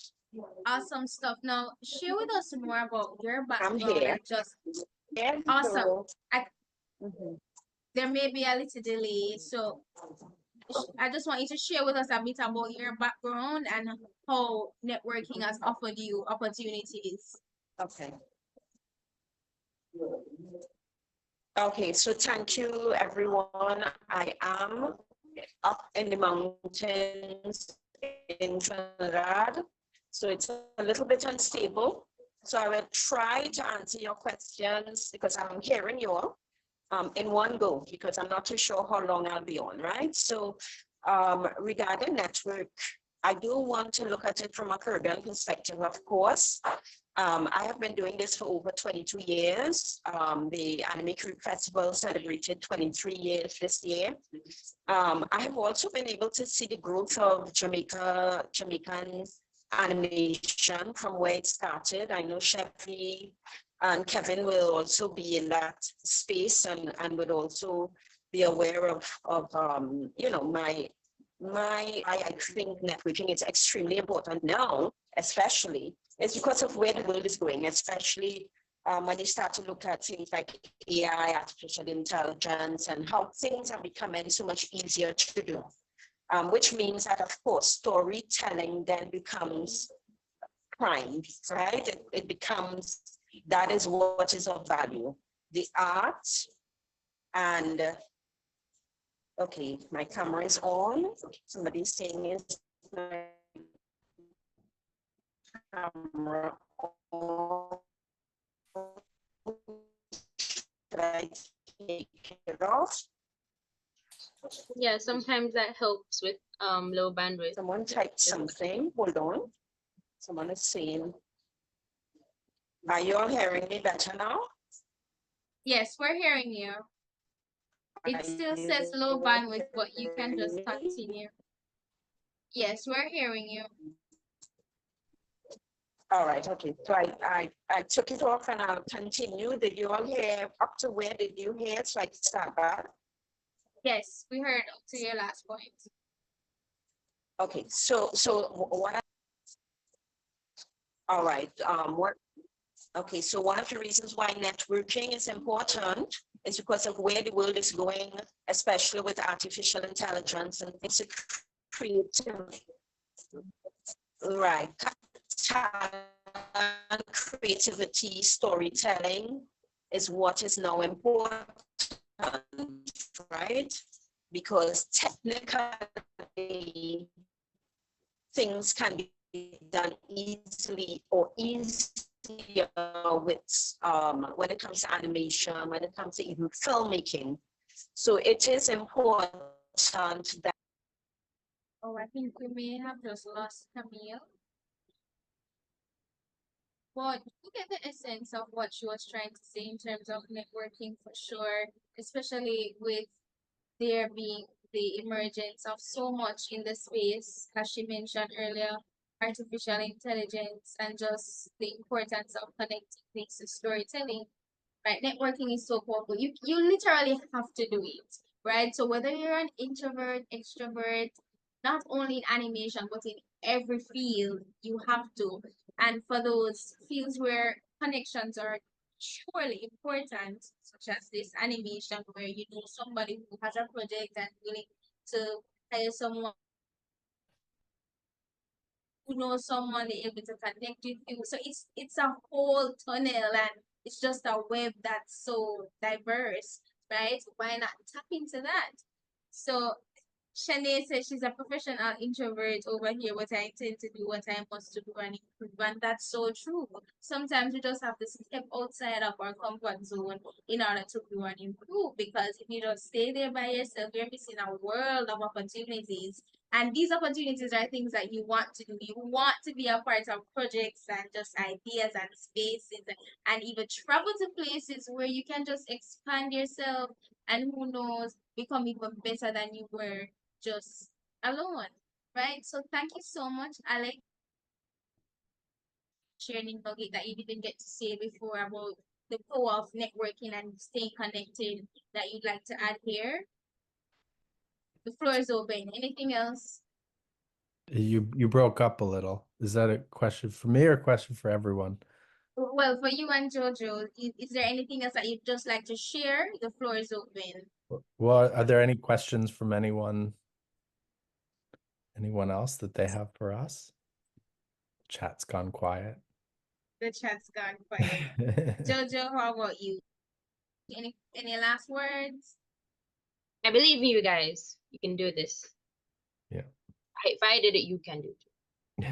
Awesome stuff. Now, share with us more about your background here. and just Yeah. awesome. so- I, Mhm. there may be a little delay, so I just want you to share with us a bit about your background and how networking has offered you opportunities. Okay. Okay, so thank you, everyone. I am up in the mountains in Trinidad, so it's a little bit unstable. So I will try to answer your questions because I'm hearing you all in one go because I'm not too sure how long I'll be on, right? So regarding network, I do want to look at it from a Caribbean perspective, of course. I have been doing this for over 22 years. The Anime Crew Festival celebrated 23 years this year. I have also been able to see the growth of Jamaican animation from where it started. I know Sheffy and Kevin will also be in that space and would also be aware of you know, I think networking is extremely important now, especially. It's because of where the world is going, especially when you start to look at things like AI, artificial intelligence, and how things are becoming so much easier to do. Which means that, of course, storytelling then becomes prime, right? It becomes, that is what is of value. The art and, okay, my camera is on. Somebody's saying is my camera on. Should I take it off? Yeah, sometimes that helps with low bandwidth. Someone typed something. Hold on. Someone is saying, are you all hearing me better now? Yes, we're hearing you. It still says low bandwidth, but you can just continue. Yes, we're hearing you. All right, okay. So I took it off and I'll continue. Did you all hear up to where did you hear? So I can start back. Yes, we heard up to your last point. Okay, so what? All right. Okay, so one of the reasons why networking is important is because of where the world is going, especially with artificial intelligence and things to creative. Right. Talent, creativity, storytelling is what is now important, right? Because technically things can be done easily or easier with when it comes to animation, when it comes to even filmmaking. So it is important that. Oh, I think we may have just lost Camille. But you get the essence of what she was trying to say in terms of networking for sure, especially with there being the emergence of so much in the space, as she mentioned earlier, artificial intelligence and just the importance of connecting things to storytelling. Right, networking is so powerful. You literally have to do it, right? So whether you're an introvert, extrovert, not only in animation but in every field, you have to. And for those fields where connections are surely important, such as this animation, where you know somebody who has a project and willing to hire someone who knows someone they're able to connect with you. So it's a whole tunnel and it's just a web that's so diverse, right? Why not tap into that? So Shanae says she's a professional introvert over here, what I intend to do, what I must do and improve. And that's so true. Sometimes we just have to step outside of our comfort zone in order to grow and improve. Because if you just stay there by yourself, you're missing a world of opportunities. And these opportunities are things that you want to do. You want to be a part of projects and just ideas and spaces and even travel to places where you can just expand yourself and who knows, become even better than you were just alone, right? So thank you so much, Alex, sharing nugget that you didn't get to say before about the power of networking and staying connected that you'd like to add here. The floor is open. Anything else? You broke up a little. Is that a question for me or a question for everyone? Well, for you and Jojo, is there anything else that you'd just like to share? The floor is open. Well, are there any questions from anyone else that they have for us? Chat's gone quiet. The chat's gone quiet. Jojo, how about you? Any last words? I believe in you guys. You can do this. Yeah. If I did it, you can do it.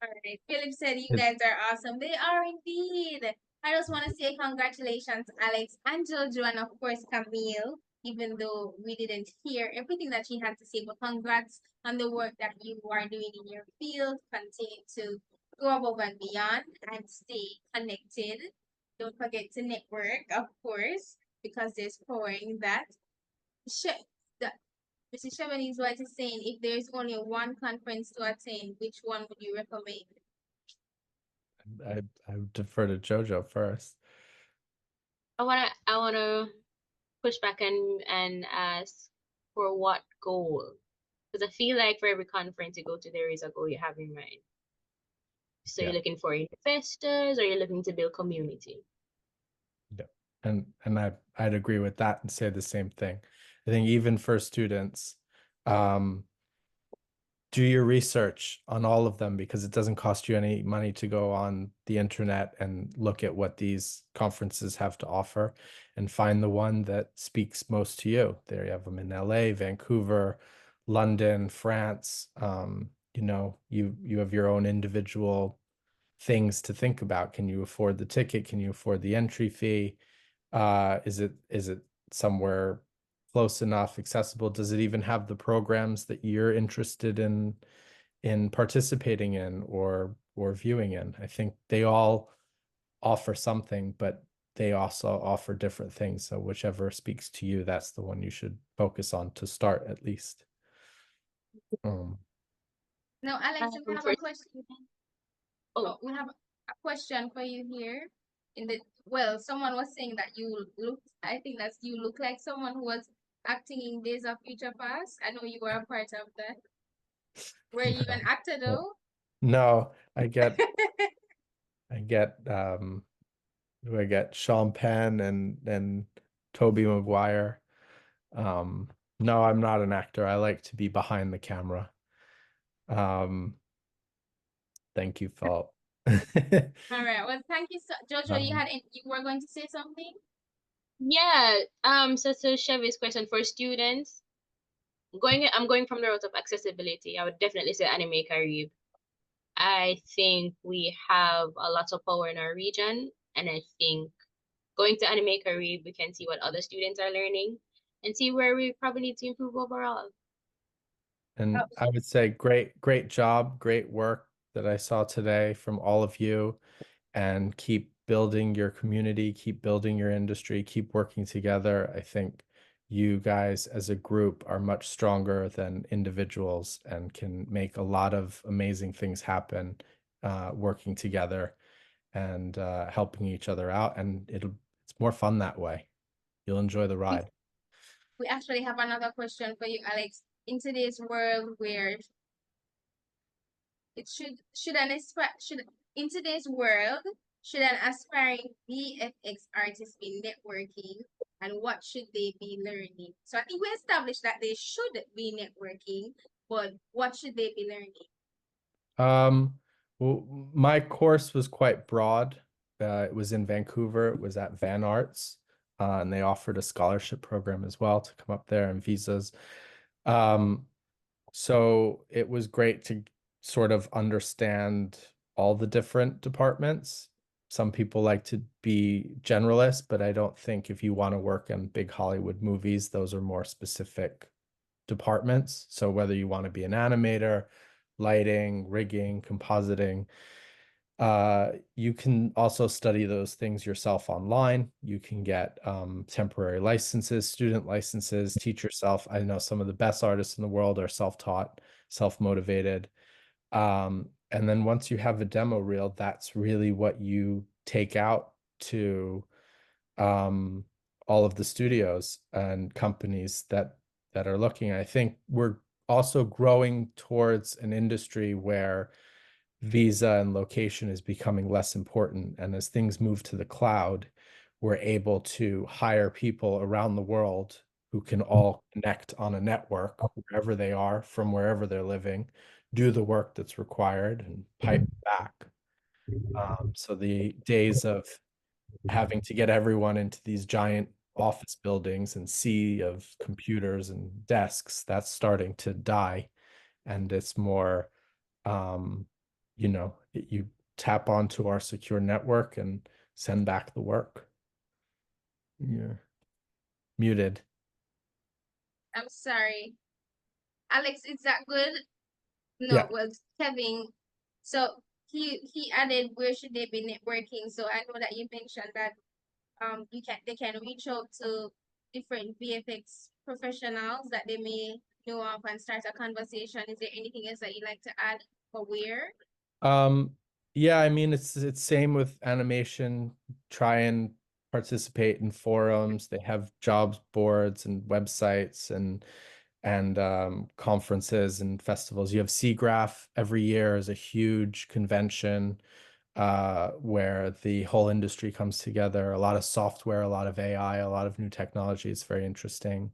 All right. Philip said you It- guys are awesome. They are indeed. I just want to say congratulations, Alex and Jojo, and of course Camille, even though we didn't hear everything that she had to say, but congrats on the work that you are doing in your field. Continue to go above and beyond and stay connected. Don't forget to network, of course, because there's power in that. Sh- the, Mr. Chevenix was saying if there's only one conference to attend, which one would you recommend? I defer to Jojo first. I wanna push back and ask for what goal? Because I feel like for every conference you go to, there is a goal you have in mind. So Yeah. you're looking for investors or you're looking to build community. Yeah. And I'd agree with that and say the same thing. I think even for students, do your research on all of them because it doesn't cost you any money to go on the internet and look at what these conferences have to offer and find the one that speaks most to you. There you have them in LA, Vancouver, London, France. You know, you have your own individual things to think about. Can you afford the ticket? Can you afford the entry fee? Is it somewhere close enough, accessible? Does it even have the programs that you're interested in participating in or viewing in? I think they all offer something, but they also offer different things. So whichever speaks to you, that's the one you should focus on to start at least. No, Alex, we have For a question. oh, We have a question for you here. Well, someone was saying that I think that's you look like someone who was acting in Days of Future Past. I know you were a part of that. Were you an actor though? No, I get who I get Sean Penn and Toby Maguire. No, I'm not an actor. I like to be behind the camera. Thank you, Philip. All right. Well, thank you, Jojo. You were going to say something? yeah. So Chevy's question for students. I'm going from the route of accessibility. I would definitely say Anime Carib. I think we have a lot of power in our region, and I think going to Anime Carib, we can see what other students are learning and see where we probably need to improve overall. And I would say great job, great work that I saw today from all of you. And keep building your community, keep building your industry, keep working together. I think you guys as a group are much stronger than individuals and can make a lot of amazing things happen working together and helping each other out. And it's more fun that way. You'll enjoy the ride. We actually have another question for you, Alex. In today's world where it should in today's world, should an aspiring VFX artist be networking, and what should they be learning? So I think we established that they should be networking, but what should they be learning? Well, my course was quite broad. It was in Vancouver. It was at Van Arts, and they offered a scholarship program as well to come up there and visas. So it was great to sort of understand all the different departments. Some people like to be generalists, but I don't think if you want to work in big Hollywood movies, those are more specific departments. So whether you want to be an animator, lighting, rigging, compositing, you can also study those things yourself online. You can get temporary licenses, student licenses, teach yourself. I know some of the best artists in the world are self-taught, self-motivated. And then once you have a demo reel, that's really what you take out to all of the studios and companies that are looking. I think we're also growing towards an industry where visa and location is becoming less important. And as things move to the cloud, we're able to hire people around the world who can all connect on a network wherever they are, from wherever they're living, do the work that's required and pipe back. So the days of having to get everyone into these giant office buildings and sea of computers and desks, that's starting to die. And it's more, you tap onto our secure network and send back the work. You're muted. I'm sorry. Alex, is that good? No, Yeah. well, Kevin. So he added, where should they be networking? So I know that you mentioned that they can reach out to different VFX professionals that they may know of and start a conversation. Is there anything else that you'd like to add for where? Yeah, I mean it's same with animation. Try and participate in forums. They have jobs boards and websites and conferences and festivals. You have SIGGRAPH every year is a huge convention where the whole industry comes together. A lot of software, a lot of AI, a lot of new technology. It's very interesting.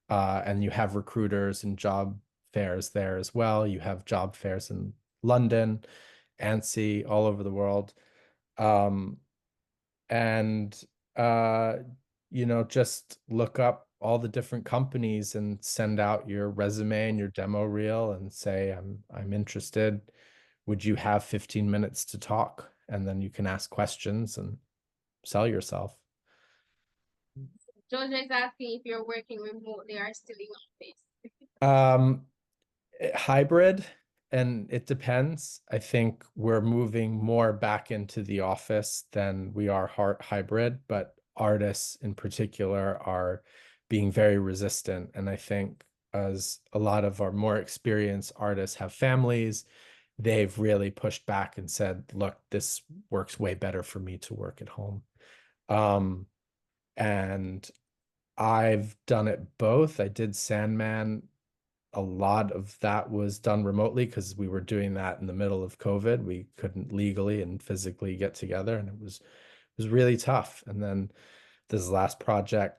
And you have recruiters and job fairs there as well. You have job fairs in London, ANSI, all over the world. And just look up all the different companies and send out your resume and your demo reel and say, I'm interested. Would you have 15 minutes to talk? And then you can ask questions and sell yourself. Georgia is asking if you're working remotely or still in office. Hybrid, and it depends. I think we're moving more back into the office than we are hybrid, but artists in particular are being very resistant. And I think as a lot of our more experienced artists have families, they've really pushed back and said, look, this works way better for me to work at home. And I've done it both. I did Sandman. A lot of that was done remotely because we were doing that in the middle of COVID. We couldn't legally and physically get together, and it was really tough. And then this last project,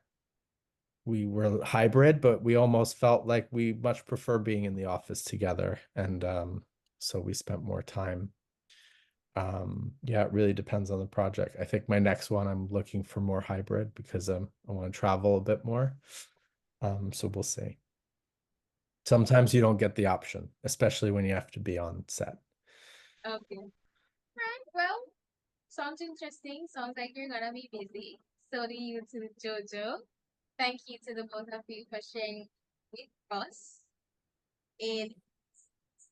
we were hybrid, but we almost felt like we much prefer being in the office together. And so we spent more time. Yeah, it really depends on the project. I think my next one, I'm looking for more hybrid because I want to travel a bit more. So we'll see. Sometimes you don't get the option, especially when you have to be on set. Okay. All right. Well, sounds interesting. Sounds like you're gonna be busy. So do you to Jojo. Thank you to the both of you for sharing with us. And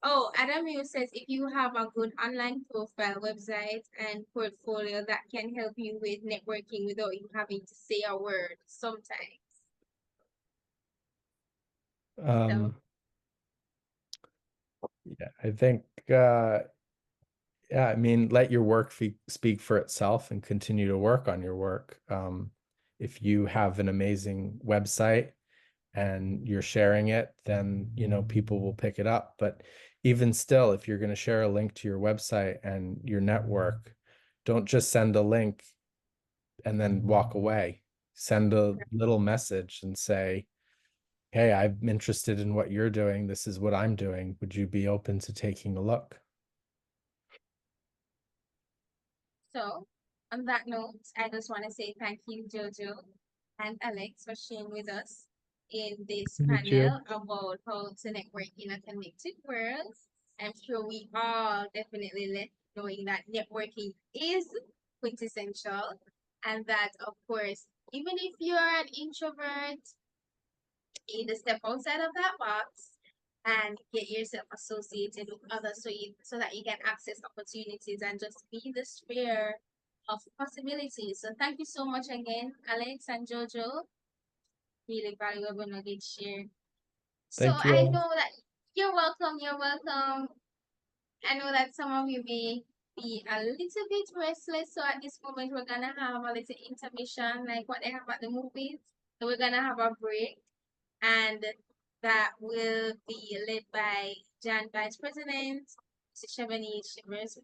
oh, Adam Yu says if you have a good online profile, website, and portfolio that can help you with networking without you having to say a word sometimes. Yeah, I think yeah, I mean, let your work speak for itself and continue to work on your work. If you have an amazing website and you're sharing it, then people will pick it up. But even still, if you're going to share a link to your website and your network, Don't just send a link and then walk away. Send a little message and say, hey, I'm interested in what you're doing. This is what I'm doing. Would you be open to taking a look? So, on that note, I just want to say thank you, Jojo and Alex, for sharing with us in this Me too. panel about how to network in a connected world. I'm sure we all definitely left knowing that networking is quintessential, and that, of course, even if you're an introvert, you need to step outside of that box and get yourself associated with others so that you can access opportunities and just be in the sphere of possibilities. So thank you so much again, Alex and Jojo. Really valuable knowledge shared. So Thank you I all. know that you're welcome, you're welcome. I know that some of you may be a little bit restless, so at this moment we're gonna have a little intermission like what they have at the movies. So we're gonna have a break, and that will be led by JANN Vice President, Mr. Shabani Shivers.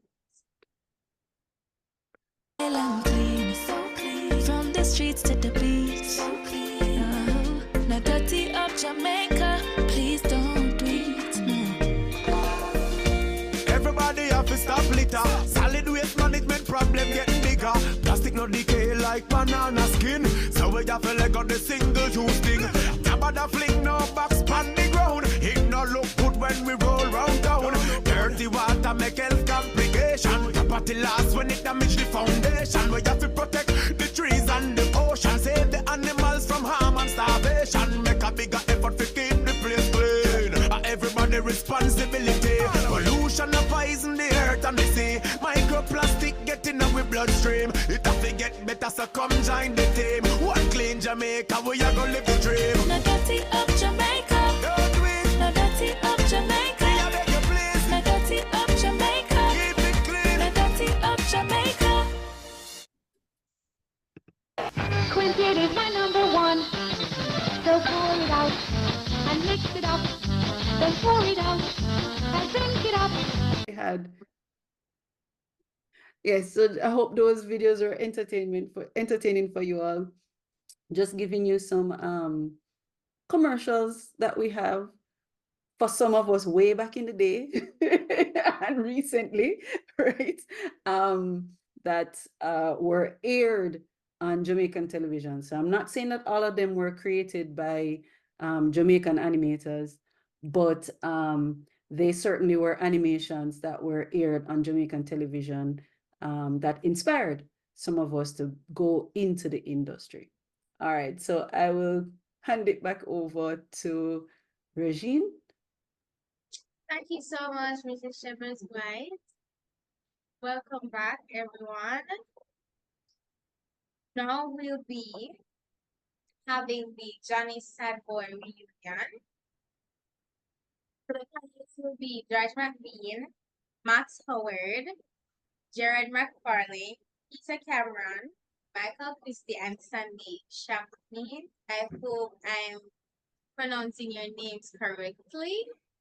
Island clean, so clean. From the streets to the beach, so clean. Now dirty up Jamaica, please don't do it, no. Everybody have to stop litter. Solid waste management problem getting bigger. Plastic no decay like banana skin. So we have to let go the single use thing. Tabada fling no box pan the ground. It no look good when we roll round town. Dirty water make health complication. Property loss when it damage the foundation. We have to protect the trees and the ocean. Save the animals from harm and starvation. Make a bigger effort to keep the place clean. Everybody responsibility. Pollution of poison the earth and the sea. Microplastic getting up with bloodstream. It have to get better, so come join the team. One clean Jamaica, we are gonna live the dream. Now dirty up Jamaica, Don't do it. now dirty up Jamaica, I beg you please. now dirty up Jamaica, Keep it clean. now dirty up Jamaica. Quintet is my number one. So pour it out and mix it up. Then pour it out and drink it up. We had. Yes, so I hope those videos are entertaining for you all. Just giving you some commercials that we have for some of us way back in the day and recently, right? That were aired on Jamaican television. So I'm not saying that all of them were created by Jamaican animators, but they certainly were animations that were aired on Jamaican television that inspired some of us to go into the industry. All right, so I will hand it back over to Regine. Thank you so much, Mrs. Shivers White. Welcome back, everyone. Now we'll be having the Johnny Sad Boy reunion. So the candidates will be George McBean, Max Howard, Jared McFarlane, Peter Cameron, Michael Christie, and Sandy Champagne. I hope I'm pronouncing your names correctly.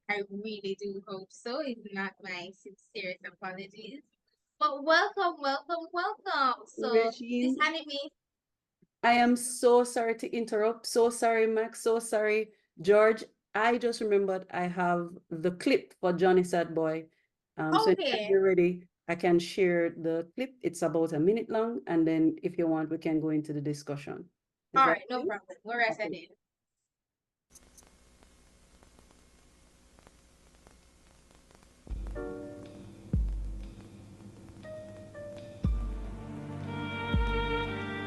I really do hope so. If not, my sincerest apologies. But welcome, welcome, welcome. So this Regine, anime, I am so sorry to interrupt. So sorry, Max. So sorry, George. I just remembered I have the clip for Johnny Sad Boy. So if okay. you're ready, I can share the clip. It's about a minute long, and then if you want, we can go into the discussion. Is All that right, no okay? problem. We're ready.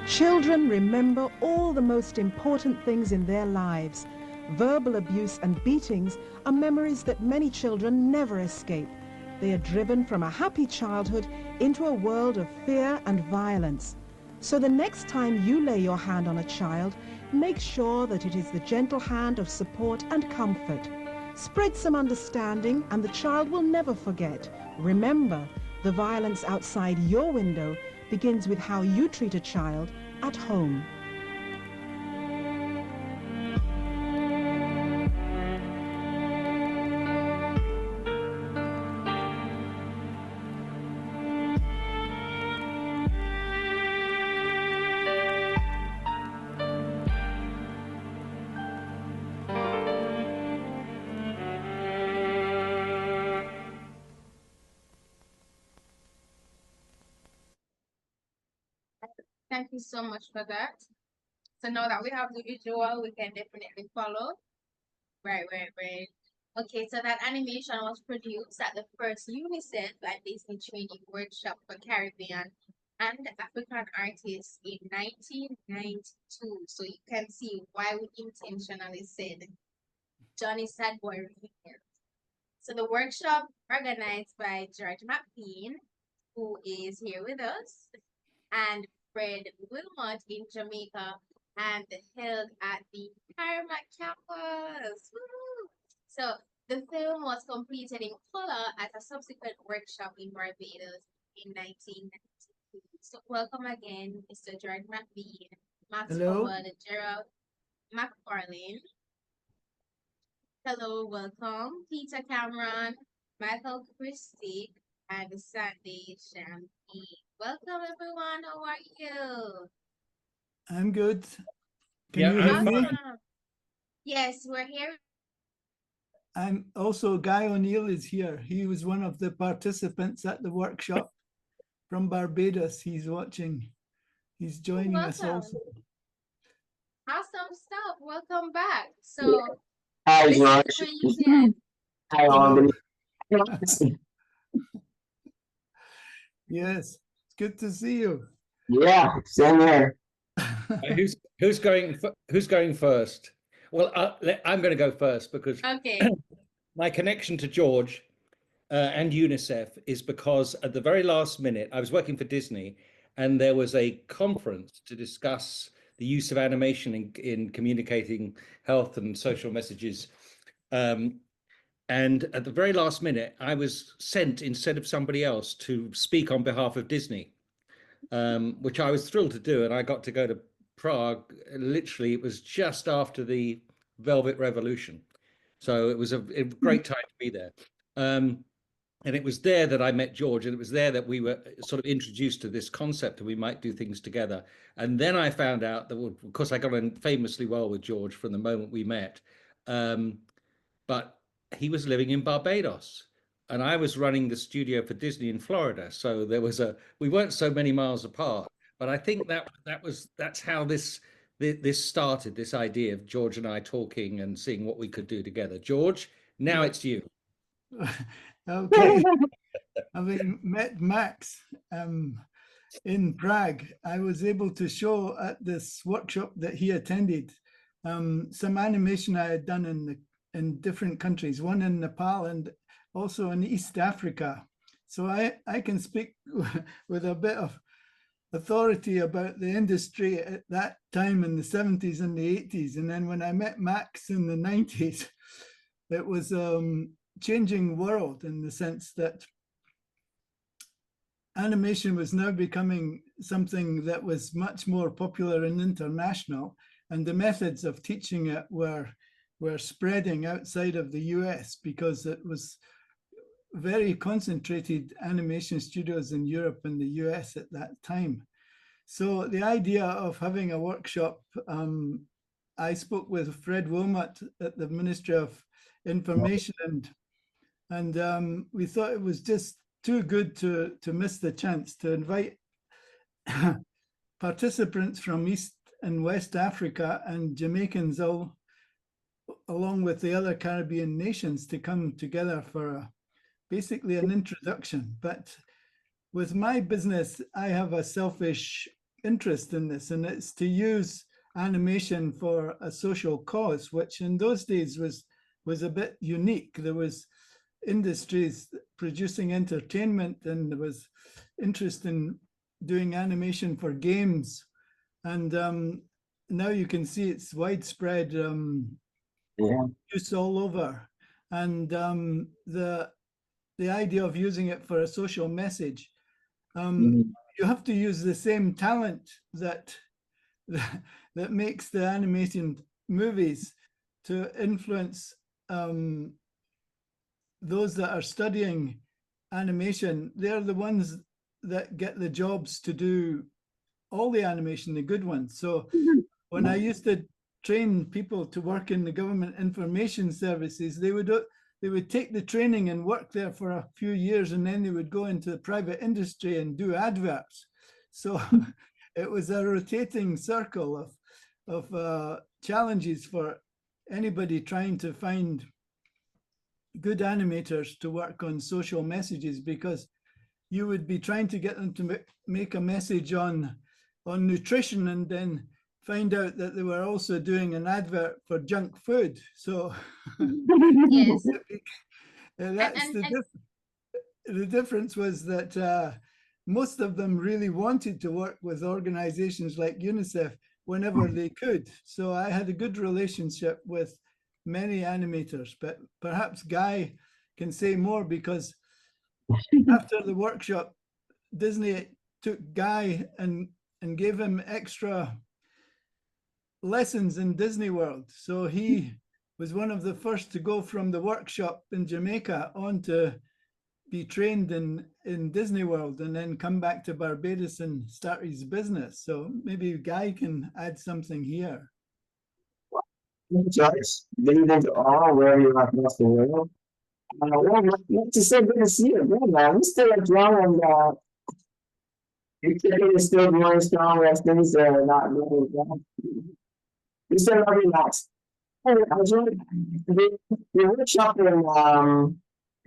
Children remember all the most important things in their lives. Verbal abuse and beatings are memories that many children never escape. They are driven from a happy childhood into a world of fear and violence. So the next time you lay your hand on a child, make sure that it is the gentle hand of support and comfort. Spread some understanding and the child will never forget. Remember, the violence outside your window begins with how you treat a child at home. Thank you so much for that. So now that we have the visual, we can definitely follow. Right. Okay, so that animation was produced at the first UNICEF and Disney Training Workshop for Caribbean and African artists in 1992. So you can see why we intentionally said Johnny Sadboy Reunion. So the workshop organized by George McBean, who is here with us, and Fred Wilmot in Jamaica, and held at the Paramount campus. Woo! So the film was completed in color at a subsequent workshop in Barbados in 1992. So welcome again, Mr. George McBean, Max Hello. Howard, Gerald McFarlane. Hello, welcome, Peter Cameron, Michael Christie, and Sandy Champagne. Welcome, everyone. How are you? I'm good. Can Yeah, you I'm hear me? Awesome. Yes, we're here. I'm also Guy O'Neill is here. He was one of the participants at the workshop from Barbados. He's watching. He's joining us Welcome. also. Awesome stuff. Welcome back. So Hi, this George. is reunion. Hi, Hello. Robin. Yes, it's good to see you. Yeah, same here. Who's going first? Well, I'm going to go first because Okay. my connection to George and UNICEF is because at the very last minute, I was working for Disney, and there was a conference to discuss the use of animation in communicating health and social messages. And at the very last minute, I was sent instead of somebody else to speak on behalf of Disney, which I was thrilled to do. And I got to go to Prague. Literally, it was just after the Velvet Revolution. So it was a great time to be there. And it was there that I met George, and it was there that we were sort of introduced to this concept that we might do things together. And then I found out that, of course, I got on famously well with George from the moment we met. But he was living in Barbados, and I was running the studio for Disney in Florida. So we weren't so many miles apart. But I think that's how this started, this idea of George and I talking and seeing what we could do together. George, now it's you. Okay. Having met Max in Prague, I was able to show at this workshop that he attended some animation I had done in different countries, one in Nepal and also in East Africa. So I can speak with a bit of authority about the industry at that time in the 70s and the 80s. And then when I met Max in the 90s, it was changing world in the sense that animation was now becoming something that was much more popular and international, and the methods of teaching it were spreading outside of the US because it was very concentrated animation studios in Europe and the US at that time. So the idea of having a workshop, I spoke with Fred Wilmot at the Ministry of Information, and we thought it was just too good to miss the chance to invite participants from East and West Africa and Jamaicans all along with the other Caribbean nations to come together for basically an introduction. But with my business, I have a selfish interest in this, and it's to use animation for a social cause, which in those days was a bit unique. There was industries producing entertainment, and there was interest in doing animation for games. And now you can see it's widespread use all over. And the idea of using it for a social message, you have to use the same talent that makes the animation movies to influence those that are studying animation. They're the ones that get the jobs to do all the animation, the good ones. So when I used to train people to work in the government information services, they would take the training and work there for a few years, and then they would go into the private industry and do adverts. So it was a rotating circle of challenges for anybody trying to find good animators to work on social messages, because you would be trying to get them to make a message on nutrition and then find out that they were also doing an advert for junk food. So Yes. that's the difference was that most of them really wanted to work with organizations like UNICEF whenever they could. So I had a good relationship with many animators, but perhaps Guy can say more, because after the workshop, Disney took Guy and gave him extra lessons in Disney World. So he was one of the first to go from the workshop in Jamaica on to be trained in Disney World and then come back to Barbados and start his business. So maybe Guy can add something here. George, good evening to all wherever you are across the world. Well, it's so good to see you again, man. We're still young and you're still going strong as things are not moving down. We still love you lots. I enjoyed the workshop in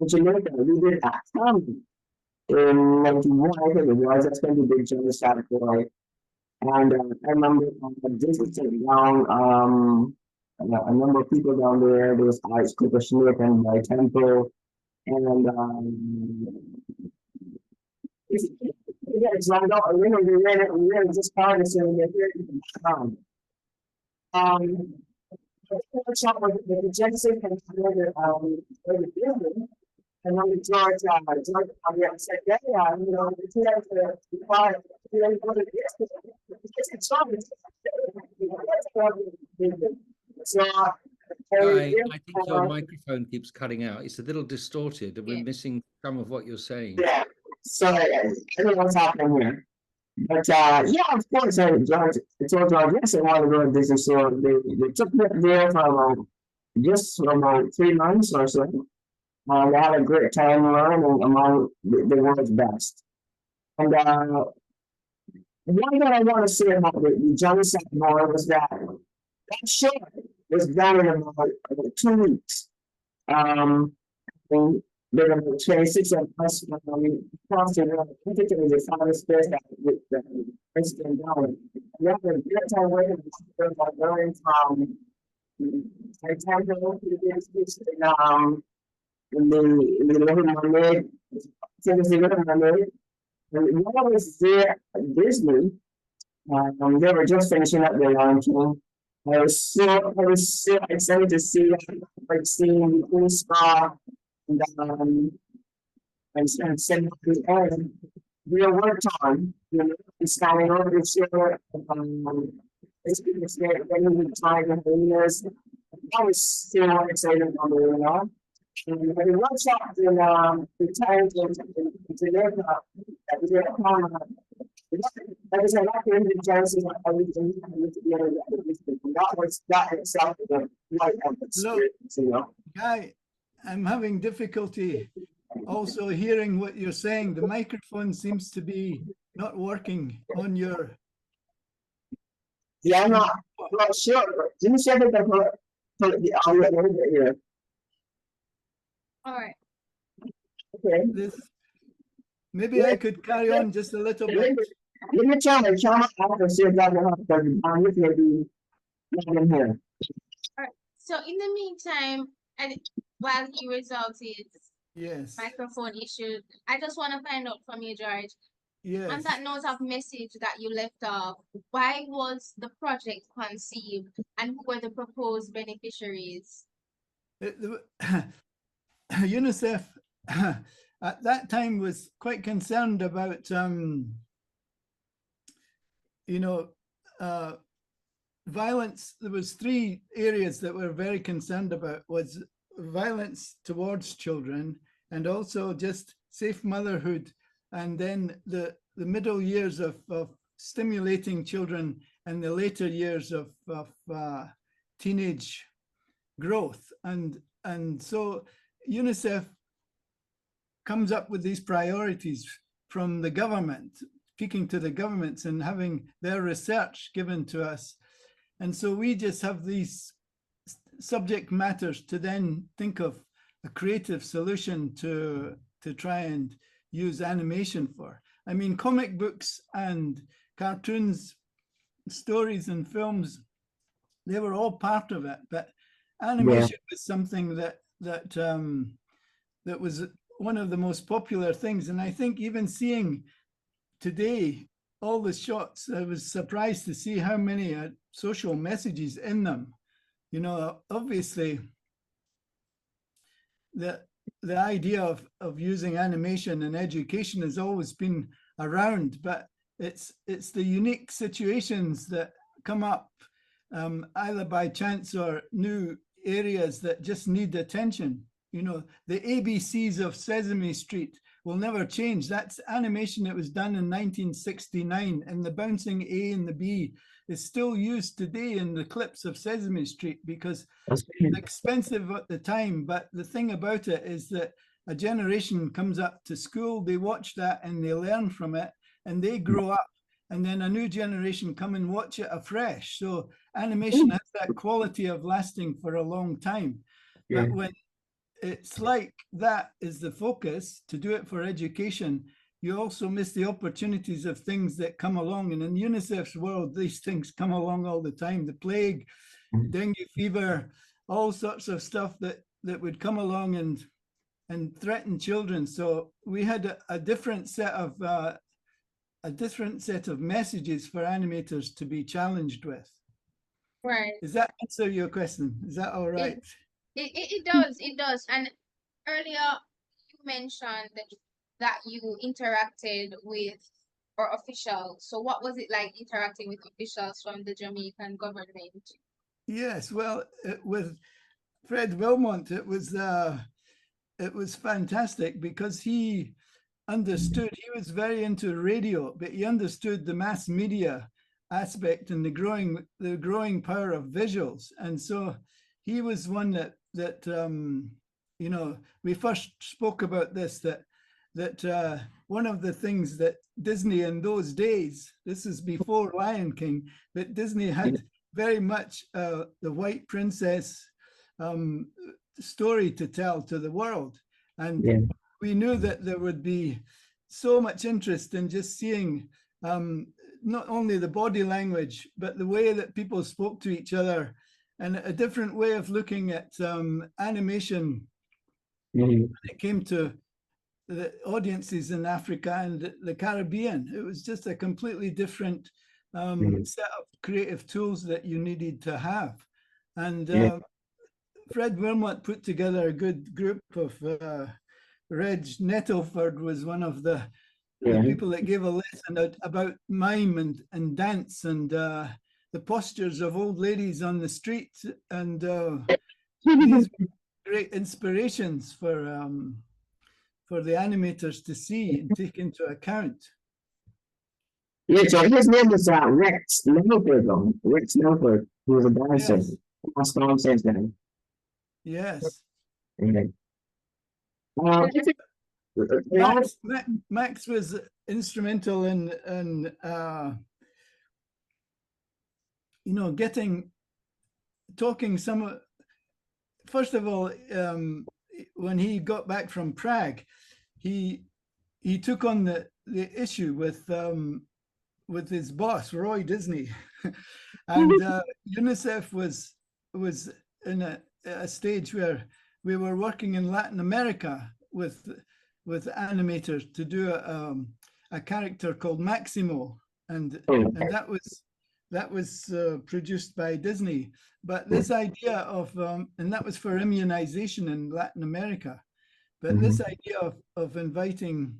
Jamaica. We did a comedy in 91, I think it was. I spent a big Jamaican Saturday boy. And I remember just sitting down, a number of people down there. There was Alex Cooper Smith and my temple. And yeah, it's lined up. We ran just part of it. The workshop with the Jensen and the building. And when we George said, yeah, you know, we had to buy so I think your microphone keeps cutting out. It's a little distorted and we're missing some of what you're saying. Yeah, sorry, I don't know what's happening here. But yeah, of course, George, I told George, yes, I want to go to Disney. So they took me there for about 3 months or so. I had a great time learning among the world's best. And one thing I want to say about the Johnson Boy was that show was done in about 2 weeks. And there were 26 of us across the world, particularly the Father's Space with the President Down. We had a great time waiting for learning from my temple in the Little Mermaid, so there's the Little Mermaid. And when I was there at Disney, they were just finishing up their launching. I was so excited to see, like seeing the cool star and sending the end. We worked on, you know, standing over the show, it's their time and years. I was so excited about it, you know. And when we workshop in the times in Jamaica, that was like after the Johnson, that itself the right of the spirit, you know. Guy, I'm having difficulty also hearing what you're saying. The microphone seems to be not working on your. Yeah, I'm not sure. Can you check it for the audio a little bit here? All right. Okay. Maybe I could carry on just a little bit. Let me try my camera off and see if that will help, because I'm looking at the in here. All right. So in the meantime, and while he resolves his microphone issue, I just want to find out from you, George. Yes. On that note of message that you left off, why was the project conceived and who were the proposed beneficiaries? UNICEF at that time was quite concerned about, violence. There was 3 areas that we're very concerned about: was violence towards children, and also just safe motherhood, and then the middle years of stimulating children and the later years of teenage growth. And so UNICEF comes up with these priorities from the government speaking to the governments and having their research given to us. And so we just have these subject matters to then think of a creative solution to try and use animation for. I mean, comic books and cartoons, stories and films, they were all part of it, but animation was something that was one of the most popular things. And I think even seeing today all the shots, I was surprised to see how many social messages in them. You know, obviously the idea of using animation in education has always been around, but it's the unique situations that come up either by chance or new areas that just need attention. You know, the ABCs of Sesame Street will never change. That's animation that was done in 1969, and the bouncing A and the B is still used today in the clips of Sesame Street because it's expensive at the time. But the thing about it is that a generation comes up to school, they watch that and they learn from it, and they grow up, and then a new generation come and watch it afresh. So animation has that quality of lasting for a long time. But when it's like that is the focus, to do it for education, you also miss the opportunities of things that come along. And in UNICEF's world, these things come along all the time. The plague, dengue fever, all sorts of stuff that would come along and threaten children. So we had a different set of messages for animators to be challenged with. Right. Does that answer your question? Is that all right? It does. And earlier you mentioned that you interacted with our officials. So what was it like interacting with officials from the Jamaican government? Yes, well, with Fred Wilmot, it was fantastic because he understood. He was very into radio, but he understood the mass media aspect and the growing power of visuals. And so he was one that you know, we first spoke about this, that one of the things that Disney in those days, this is before Lion King, but Disney had very much the white princess story to tell to the world. And we knew that there would be so much interest in just seeing not only the body language, but the way that people spoke to each other, and a different way of looking at animation when it came to the audiences in Africa and the Caribbean. It was just a completely different set of creative tools that you needed to have. And Fred Wilmot put together a good group of Reg Nettleford was one of the people that gave a lesson about mime and dance and the postures of old ladies on the street, and these were great inspirations for the animators to see and take into account. Yeah, so his name was Rex Nelford, though. Rex Nelford, who was a dancer. Yes. That's what I'm saying. Yes. Okay. Max was instrumental in you know, talking some. First of all, when he got back from Prague, he took on the issue with his boss, Roy Disney, and UNICEF was in a stage where we were working in Latin America with animators to do a character called Maximo, and that was produced by Disney. But this idea of and that was for immunization in Latin America, but this idea of inviting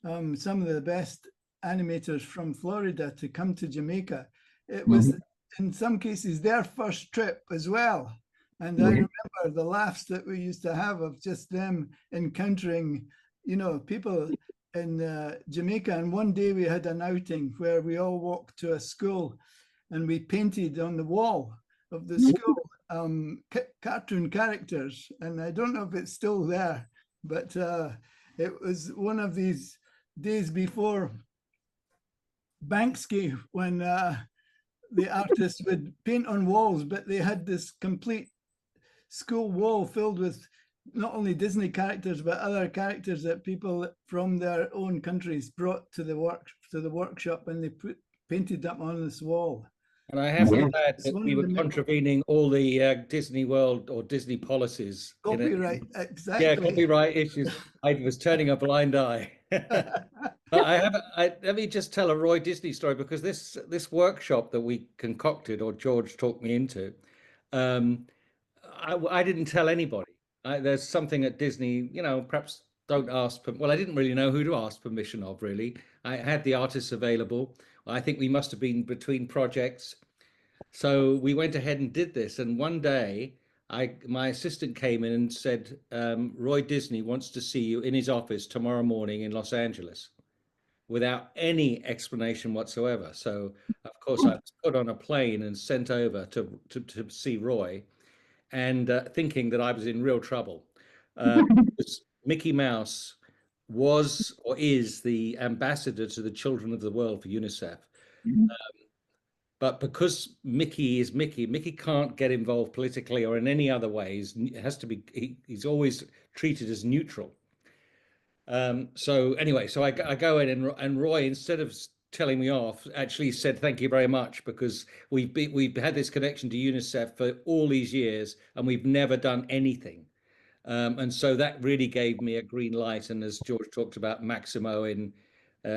some of the best animators from Florida to come to Jamaica, it was in some cases their first trip as well. And I remember the laughs that we used to have of just them encountering, you know, people in Jamaica. And one day we had an outing where we all walked to a school and we painted on the wall of the school cartoon characters. And I don't know if it's still there, but it was one of these days before Banksy when the artists would paint on walls, but they had this complete school wall filled with not only Disney characters, but other characters that people from their own countries brought to the workshop, and they painted them on this wall. And I have to add It's that one we of were the contravening all the Disney World or Disney policies. copyright, Yeah, exactly. copyright issues. I was turning a blind eye. Let me just tell a Roy Disney story, because this workshop that we concocted, or George talked me into, I didn't tell anybody. There's something at Disney, perhaps don't ask. Well, I didn't really know who to ask permission of, really. I had the artists available. I think we must have been between projects. So we went ahead and did this. And one day, my assistant came in and said, Roy Disney wants to see you in his office tomorrow morning in Los Angeles, without any explanation whatsoever. So, of course, I was put on a plane and sent over to see Roy, and thinking that I was in real trouble. Because Mickey Mouse was or is the ambassador to the children of the world for UNICEF. But because Mickey is Mickey, Mickey can't get involved politically or in any other ways. It has to be, he's always treated as neutral. So anyway, so I go in, and Roy, instead of telling me off, actually said thank you very much, because we've had this connection to UNICEF for all these years and we've never done anything. And so that really gave me a green light. And as George talked about Maximo in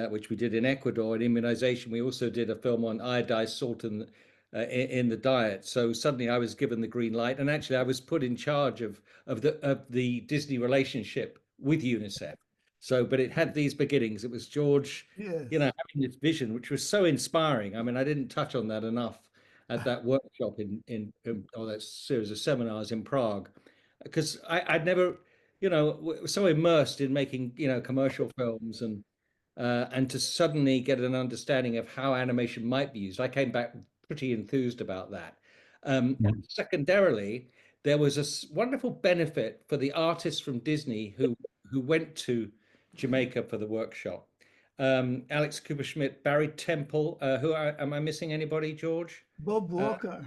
which we did in Ecuador, in immunization, we also did a film on iodized salt in the diet. So suddenly I was given the green light, and actually I was put in charge of the Disney relationship with UNICEF. So, but it had these beginnings. It was George, Yes. having this vision, which was so inspiring. I mean, I didn't touch on that enough at that workshop or that series of seminars in Prague, because I'd never, was so immersed in making, commercial films, and to suddenly get an understanding of how animation might be used. I came back pretty enthused about that. Secondarily, there was a wonderful benefit for the artists from Disney who went to Jamaica for the workshop. Alex Cooper-Schmidt, Barry Temple, am I missing anybody, George? Bob Walker.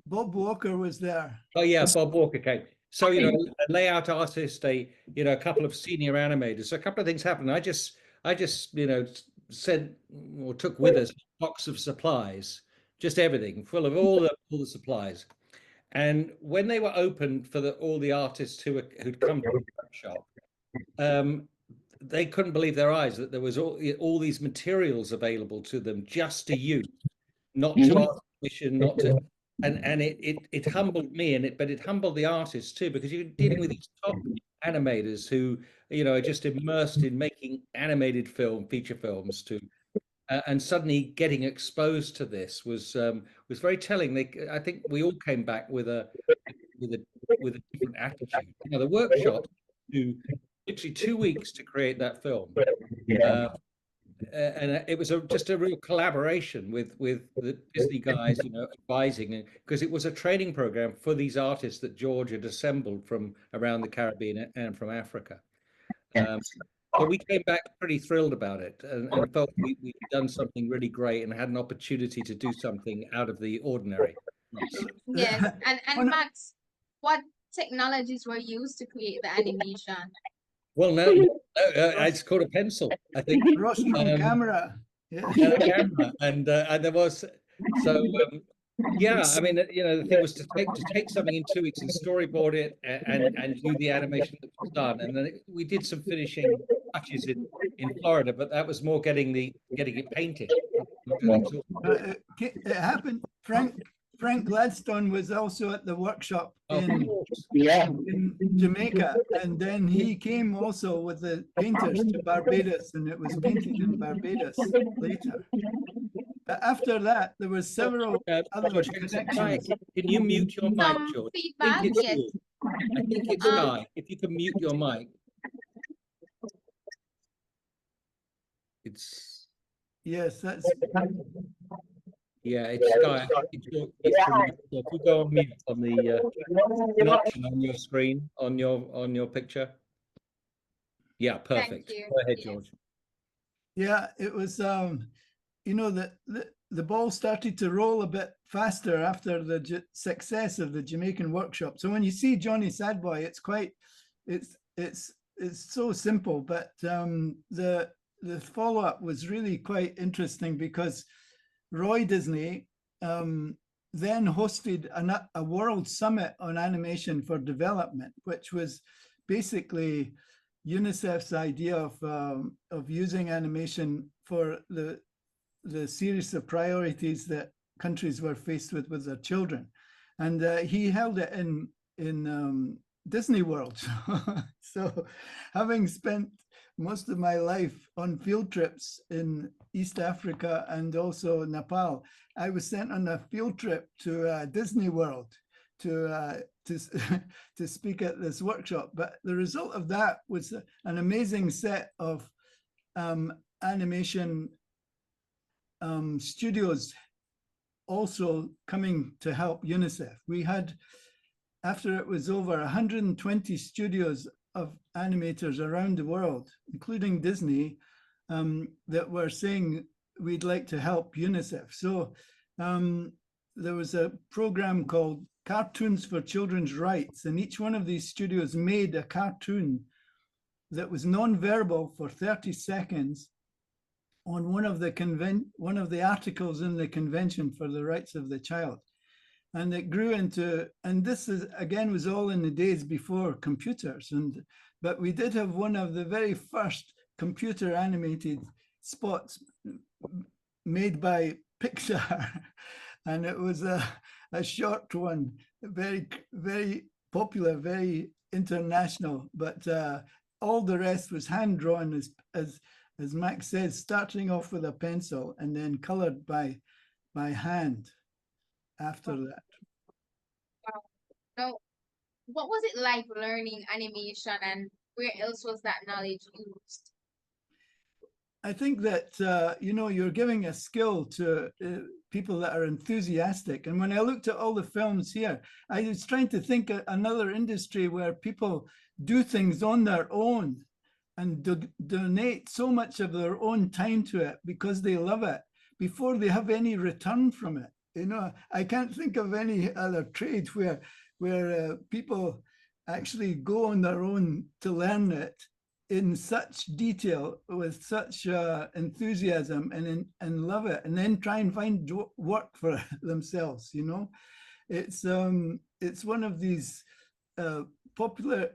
Bob Walker was there. Oh yeah, Bob Walker came. So, a layout artist, a couple of senior animators. So a couple of things happened. I just sent or took with us a box of supplies, just everything, full of all the supplies. And when they were opened for all the artists who'd come to the workshop, they couldn't believe their eyes that there was all these materials available to them just to use, not to ask permission, not to. And it humbled me, but it humbled the artists too, because you're dealing with these top animators who are just immersed in making animated feature films and suddenly getting exposed to this was very telling. I think we all came back with a different attitude. The workshop took literally 2 weeks to create that film. And it was just a real collaboration with the Disney guys, advising, because it was a training program for these artists that George had assembled from around the Caribbean and from Africa. So we came back pretty thrilled about it, and felt we'd done something really great and had an opportunity to do something out of the ordinary. Yes, and Max, what technologies were used to create the animation? Well, no, it's called a pencil, I think. Rostrum camera. Yeah. Camera, and there was I mean, the thing was to take something in 2 weeks and storyboard it and do the animation that was done, and then we did some finishing touches in Florida, but that was more getting it painted. It happened. Frank Gladstone was also at the workshop in Jamaica, and then he came also with the painters to Barbados, and it was painted in Barbados later. After that, there were several other connections. Can you mute your mic, George? Feedback, yes. I think it's Guy. If you can mute your mic. Yes, that's. Yeah, it's Sky. If you go on mute on the an option on your screen on your picture. Yeah, perfect. Go ahead, George. Yeah, it was, you know, the ball started to roll a bit faster after the success of the Jamaican workshop. So when you see Johnny Sadboy, it's quite, it's so simple, but the follow-up was really quite interesting because Roy Disney then hosted a world summit on animation for development, which was basically UNICEF's idea of using animation for the series of priorities that countries were faced with their children, and he held it in Disney World. So, having spent most of my life on field trips in East Africa and also Nepal, I was sent on a field trip to Disney World to to speak at this workshop. But the result of that was an amazing set of animation studios also coming to help UNICEF. We had, after it was over, 120 studios of animators around the world, including Disney, that were saying we'd like to help UNICEF. So there was a program called Cartoons for Children's Rights, and each one of these studios made a cartoon that was non-verbal for 30 seconds on one of the articles in the Convention for the Rights of the Child. And it grew into, and this is again was all in the days before computers, but we did have one of the very first computer animated spots made by Pixar, and it was a short one, very popular, very international, but all the rest was hand drawn, as Max says, starting off with a pencil and then colored by hand after that. So, what was it like learning animation, and where else was that knowledge used? I think that, you know, you're giving a skill to people that are enthusiastic. And when I looked at all the films here, I was trying to think of another industry where people do things on their own and donate so much of their own time to it because they love it before they have any return from it. You know, I can't think of any other trade where people actually go on their own to learn it in such detail, with such enthusiasm and love it, and then try and find work for themselves. You know, it's one of these popular.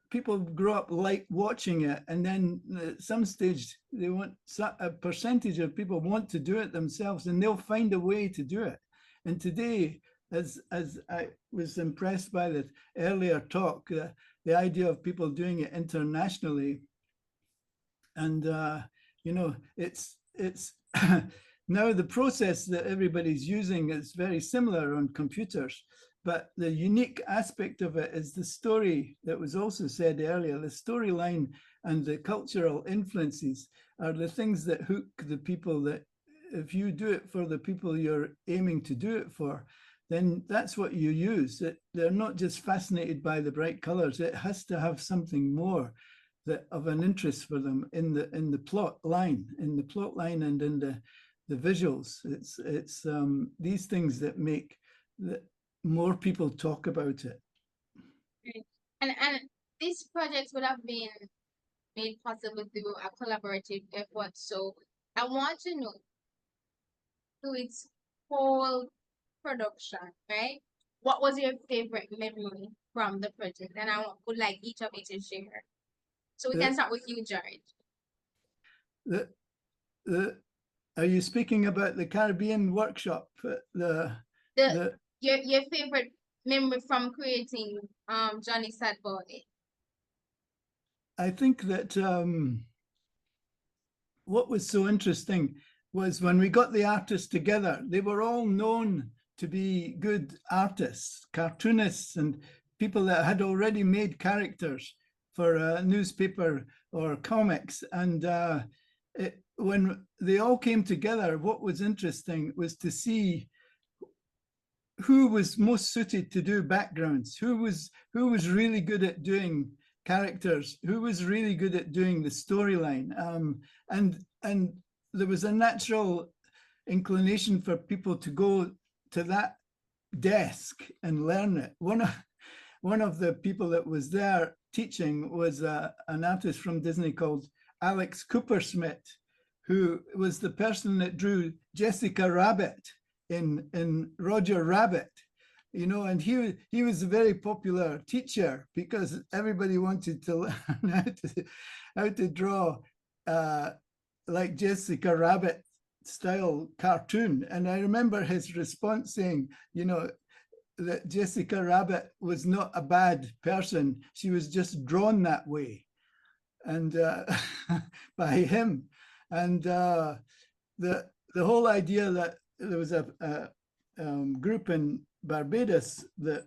People grow up like watching it, and then at some stage they want a percentage of people want to do it themselves, and they'll find a way to do it. And today, as I was impressed by the earlier talk, the idea of people doing it internationally, and you know, it's now the process that everybody's using is very similar on computers. But the unique aspect of it is the story that was also said earlier. The storyline and the cultural influences are the things that hook the people, that if you do it for the people you're aiming to do it for, then that's what you use. They're not just fascinated by the bright colors. It has to have something more of an interest for them in the plot line, and in the visuals. It's these things that make more people talk about it. And this project would have been made possible through a collaborative effort. So I want to know, through its whole production, right? What was your favorite memory from the project? And I would like each of you to share. So we can start with you, Jared. Are you speaking about the Caribbean workshop? Your favorite memory from creating Johnny Sadboy? I think that what was so interesting was when we got the artists together, they were all known to be good artists, cartoonists, and people that had already made characters for a newspaper or comics. And when they all came together, what was interesting was to see who was most suited to do backgrounds, who was really good at doing characters, who was really good at doing the storyline. And and there was a natural inclination for people to go to that desk and learn it. One of the people that was there teaching was an artist from Disney called Alex Coopersmith, who was the person that drew Jessica Rabbit in Roger Rabbit, you know, and he was a very popular teacher because everybody wanted to learn how to draw like Jessica Rabbit style cartoon. And I remember his response saying, you know, that Jessica Rabbit was not a bad person. She was just drawn that way, and by him. And the whole idea that there was a group in Barbados that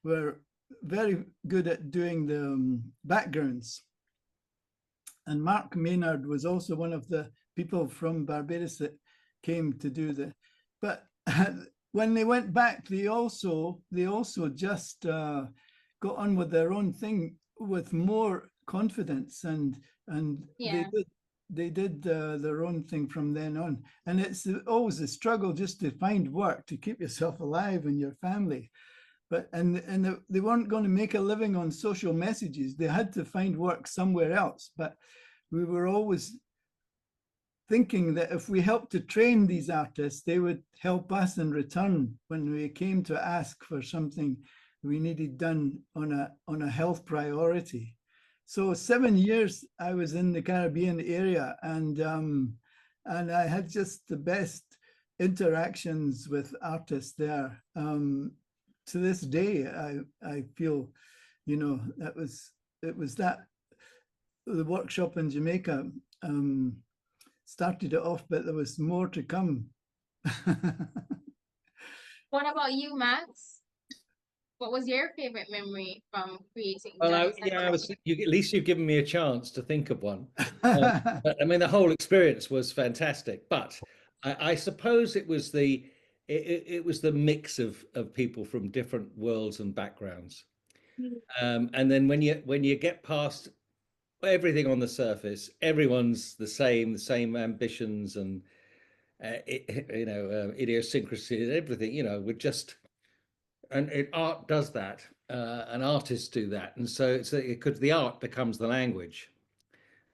were very good at doing the backgrounds. And Mark Maynard was also one of the people from Barbados that came to do the, but when they went back, they also just got on with their own thing with more confidence, and Yeah. they did their own thing from then on. And it's always a struggle just to find work to keep yourself alive and your family. But and they weren't going to make a living on social messages. They had to find work somewhere else. But we were always thinking that if we helped to train these artists, they would help us in return when we came to ask for something we needed done on a health priority. So 7 years I was in the Caribbean area, and I had just the best interactions with artists there. To this day, I feel, you know, it was that the workshop in Jamaica started it off, but there was more to come. What about you, Max? What was your favorite memory from creating? Well, Johnny's at least you've given me a chance to think of one. But, I mean, the whole experience was fantastic, but I suppose it was it was the mix of people from different worlds and backgrounds. And then when you get past everything on the surface, everyone's the same ambitions and idiosyncrasies, everything, you know, with just, and art does that, and artists do that, and so because the art becomes the language,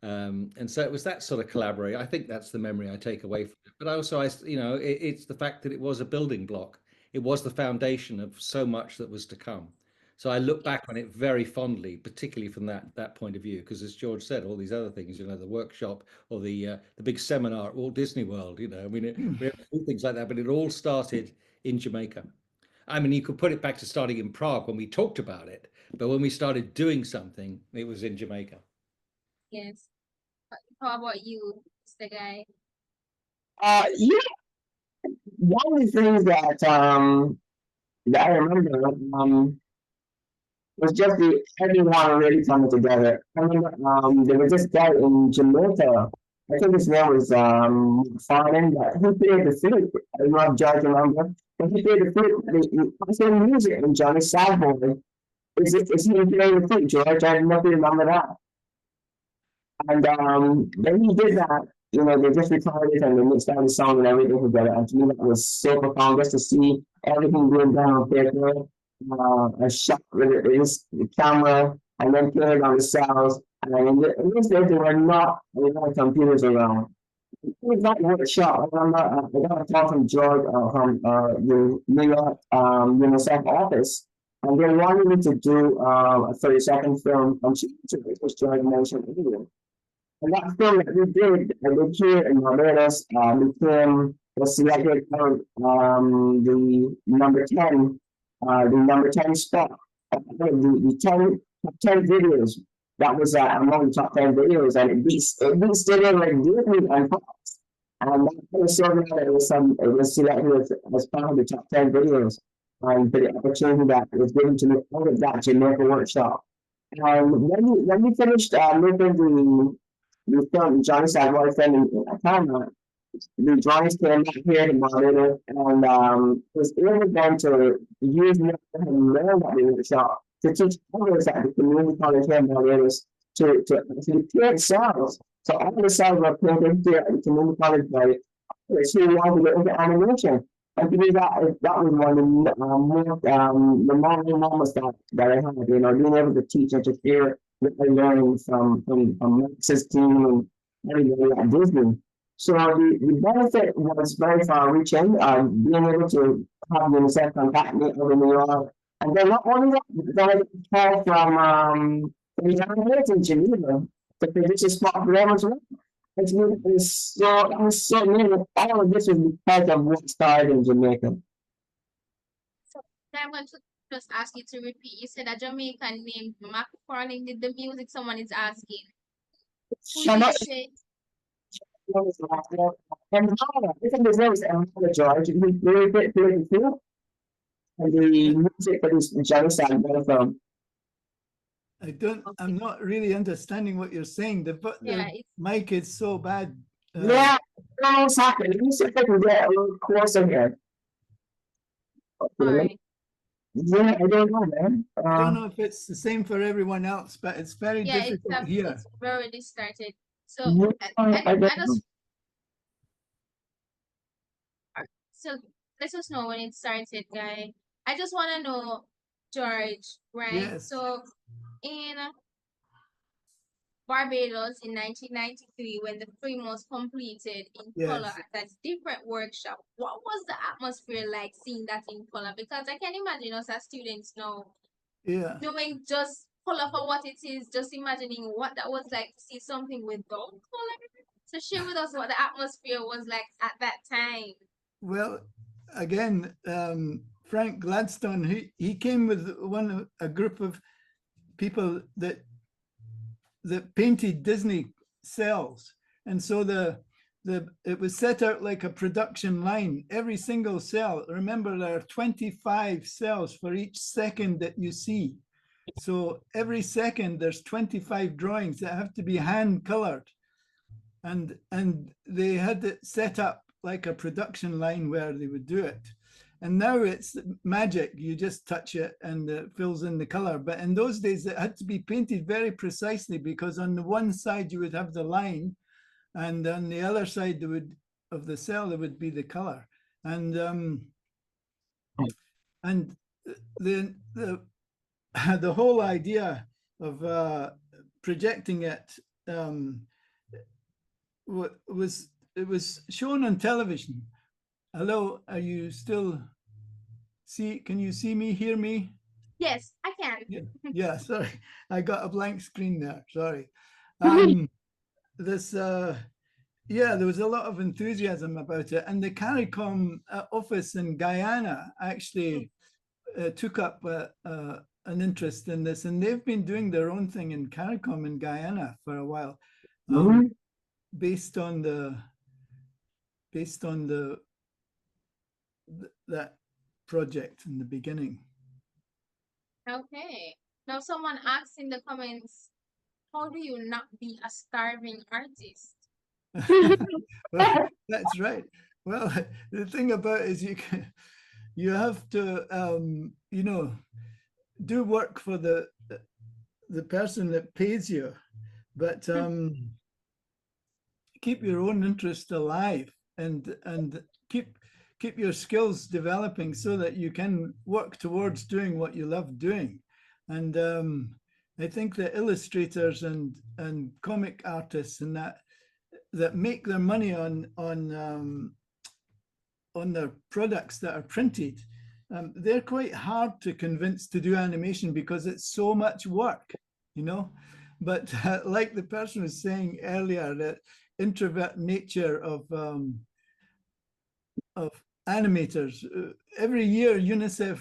and so it was that sort of collaboration. I think that's the memory I take away from it. But also, it's the fact that it was a building block. It was the foundation of so much that was to come. So I look back on it very fondly, particularly from that point of view, because as George said, all these other things, you know, the workshop or the big seminar at Walt Disney World, you know, I mean, we have things like that, but it all started in Jamaica. I mean, you could put it back to starting in Prague when we talked about it, but when we started doing something, it was in Jamaica. Yes. How about you, Mr. Guy? Yeah. One of the things that I remember was just everyone really coming together. I remember there was this guy in Jamaica. I think his name was Farnan, but he played the flute. I don't know if George remember, but he played the flute. The same music in Johnny Sadboy. Is he playing the flute, George? I don't know if you remember that. And then he did that, you know, they just recorded it and they mixed down the song and everything together. And to me, that was so profound just to see everything going down on paper, a shot with the camera, and then playing it on the cells. And in this days, there were not a lot of computers around. It was not a workshop. I got a call from George from the New York UNICEF office. And they wanted me to do a 30-second film on YouTube, which George mentioned earlier. And that film that we did here in Barbados was selected for the number 10 spot. The 10 videos that was among the top 10 videos, and it beat Stadium like Disney and Fox. And that was so glad that it was selected as part of the top 10 videos. And for the opportunity that was given to me out of that Jamaica workshop. And when we finished making the film, Johnny Sadboy film in Atlanta, the drawings came back here to Barbados, and was able then to use what I had learned at the workshop to teach others at the community college here in Barbados to create cells So I decided to play here at the community college, right? So we wanted to get into animation. And to me, that was one of the more moments that I had, you know, being able to teach and to share what I learned from Max's team and everybody at Disney. So the benefit was very far reaching, being able to have UNICEF contact me over New York. And then not only that, then I got a call from the animators in Geneva to produce a spot for them as well. It was so neat. All of this was because of what started in Jamaica. So I want to just ask you to repeat. You said a Jamaican named Mac Farling did the music. Someone is asking. Who did you say? And I think his name is George. He really did too. And the music produced Johnny Sandberg from. I'm not really understanding what you're saying. The Yeah, mic is so bad. Yeah, what's happening? Let me see if I can get a little closer here. Alright. Yeah, I don't know, man. I don't know if it's the same for everyone else, but it's very difficult here. It's very distorted. So I don't know. So let us know when it started, guy. I just want to know, George, right? Yes. So in Barbados in 1993, when the film was completed in color Yes. at that different workshop, what was the atmosphere like seeing that in color? Because I can imagine us as students now Yeah. doing just color for what it is, just imagining what that was like to see something without color. So share with us what the atmosphere was like at that time. Well, again, Frank Gladstone, he came with a group of people that painted Disney cells, and so it was set out like a production line. Every single cell. Remember, there are 25 cells for each second that you see. So every second there's 25 drawings that have to be hand colored, and they had it set up like a production line where they would do it. And now it's magic. You just touch it and it fills in the color. But in those days, it had to be painted very precisely, because on the one side you would have the line, and on the other side of the cell there would be the color. And the whole idea of projecting it was shown on television. Hello, are you still can you see me, hear me? Yes, I can. Yeah, sorry, I got a blank screen there, sorry. There was a lot of enthusiasm about it, and the CARICOM office in Guyana actually took up an interest in this, and they've been doing their own thing in CARICOM in Guyana for a while, based on that project in the beginning. Okay. Now someone asked in the comments, how do you not be a starving artist? Well, that's right. Well, the thing about it is you have to do work for the person that pays you, but keep your own interest alive and keep your skills developing so that you can work towards doing what you love doing. And I think that illustrators and comic artists and that make their money on their products that are printed, they're quite hard to convince to do animation because it's so much work, But like the person was saying earlier, that introvert nature of animators. Every year, UNICEF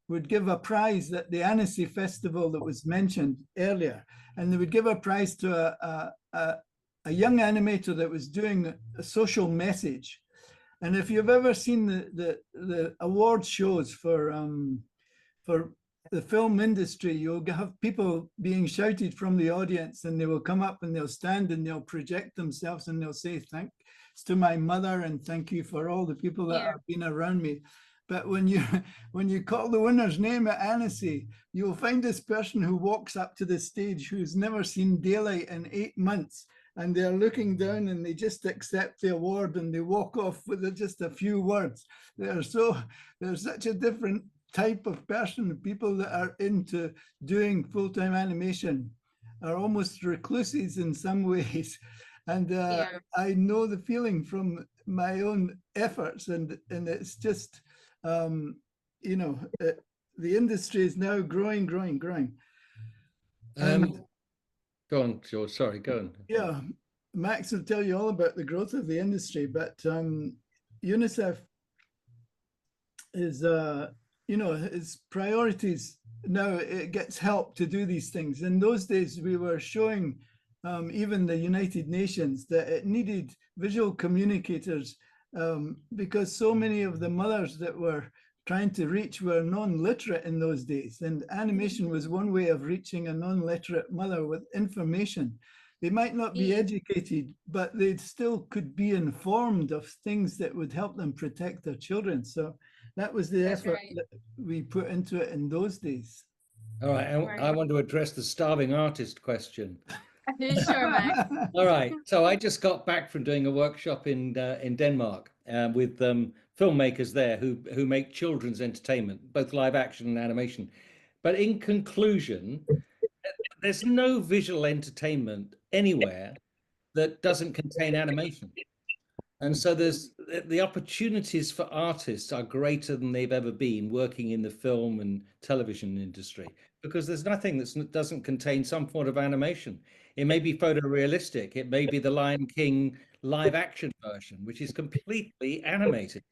would give a prize at the Annecy Festival that was mentioned earlier, and they would give a prize to a young animator that was doing a social message. And if you've ever seen the award shows for the film industry, you'll have people being shouted from the audience, and they will come up and they'll stand and they'll project themselves and they'll say, thanks to my mother and thank you for all the people that have been around me. But when you call the winner's name at Annecy, you'll find this person who walks up to the stage who's never seen daylight in 8 months, and they're looking down and they just accept the award and they walk off with just a few words. They're such a different type of person. People that are into doing full-time animation are almost recluses in some ways. And I know the feeling from my own efforts, and it's just, you know, the industry is now growing. And Go on, George. Sorry, go on. yeah, Max will tell you all about the growth of the industry, but UNICEF is, you know, its priorities now. It gets help to do these things. In those days, we were showing even the United Nations that it needed visual communicators because so many of the mothers that were trying to reach were non-literate in those days, and animation was one way of reaching a non-literate mother with information. They might not be educated, but they still could be informed of things that would help them protect their children. So that was the effort that we put into it in those days. All right, I want to address the starving artist question. Sure, Max. All right, so I just got back from doing a workshop in Denmark with filmmakers there who make children's entertainment, both live action and animation. But in conclusion, there's no visual entertainment anywhere that doesn't contain animation. And so there's the opportunities for artists are greater than they've ever been working in the film and television industry, because there's nothing that doesn't contain some form of animation. It may be photorealistic. It may be the Lion King live action version, which is completely animated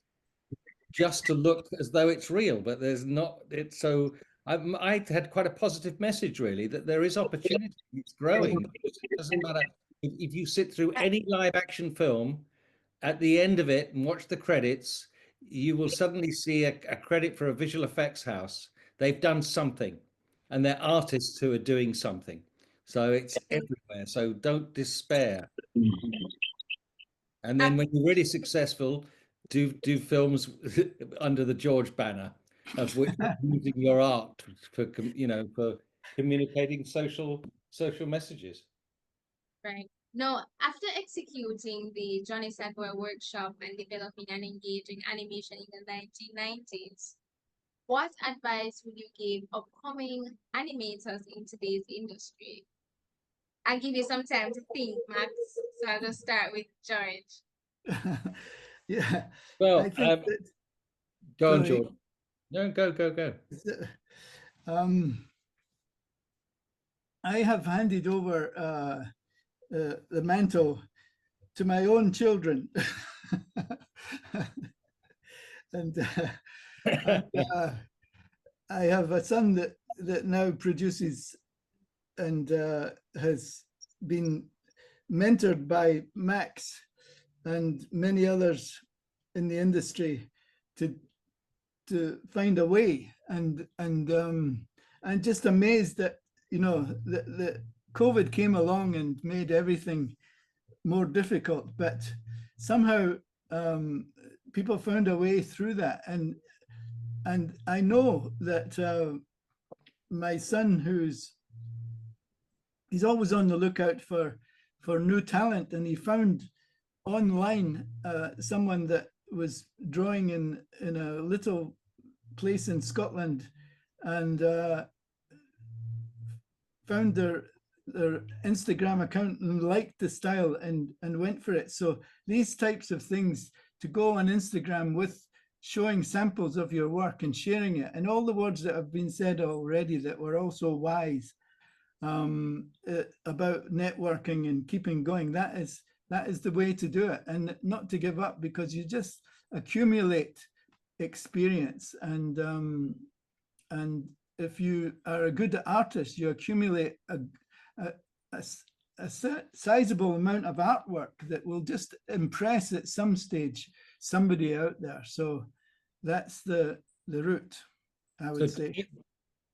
just to look as though it's real, but there's not. So I had quite a positive message, really, that there is opportunity. It's growing. It doesn't matter if you sit through any live action film. At the end of it and watch the credits, you will suddenly see a credit for a visual effects house. They've done something, and they're artists who are doing something. So it's everywhere. So don't despair. And then when you're really successful, do films under the George banner, of which using your art for for communicating social messages. Right. Now, after executing the Johnny Sackler workshop and developing an engaging animation in the 1990s, what advice would you give upcoming animators in today's industry? I'll give you some time to think, Max. So I'll just start with George. Yeah. Well, I think go on, George. No, go. I have handed over the mantle to my own children. and I have a son that now produces and has been mentored by Max and many others in the industry to find a way, and I'm just amazed that, you know, that COVID came along and made everything more difficult, but somehow people found a way through that. And I know that my son, he's always on the lookout for new talent, and he found online someone that was drawing in a little place in Scotland, and found their Instagram account and liked the style and went for it. So these types of things, to go on Instagram with showing samples of your work and sharing it, and all the words that have been said already that were also wise about networking and keeping going, that is the way to do it, and not to give up, because you just accumulate experience, and if you are a good artist, you accumulate a sizable amount of artwork that will just impress at some stage somebody out there. So that's the route, I would say.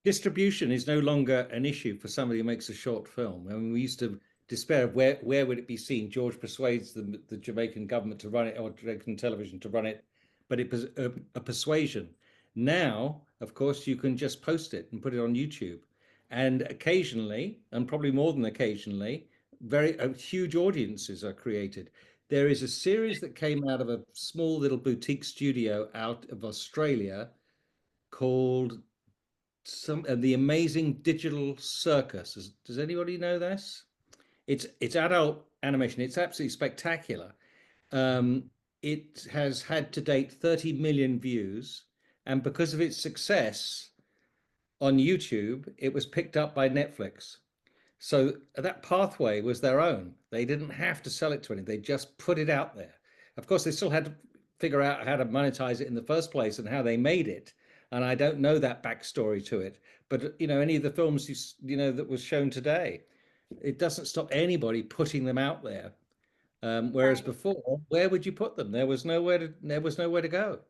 Distribution is no longer an issue for somebody who makes a short film. I mean, we used to despair of where would it be seen. George persuades the Jamaican government to run it, or Jamaican television to run it, but it was a persuasion. Now, of course, you can just post it and put it on YouTube. And occasionally, and probably more than occasionally, very huge audiences are created. There is a series that came out of a small little boutique studio out of Australia called The Amazing Digital Circus. Does anybody know this? It's adult animation. It's absolutely spectacular. Um, it has had to date 30 million views, and because of its success on YouTube, it was picked up by Netflix. So that pathway was their own. They didn't have to sell it to anyone. They just put it out there. Of course, they still had to figure out how to monetize it in the first place and how they made it. And I don't know that backstory to it. But any of the films that was shown today, it doesn't stop anybody putting them out there. Whereas before, where would you put them? There was nowhere to go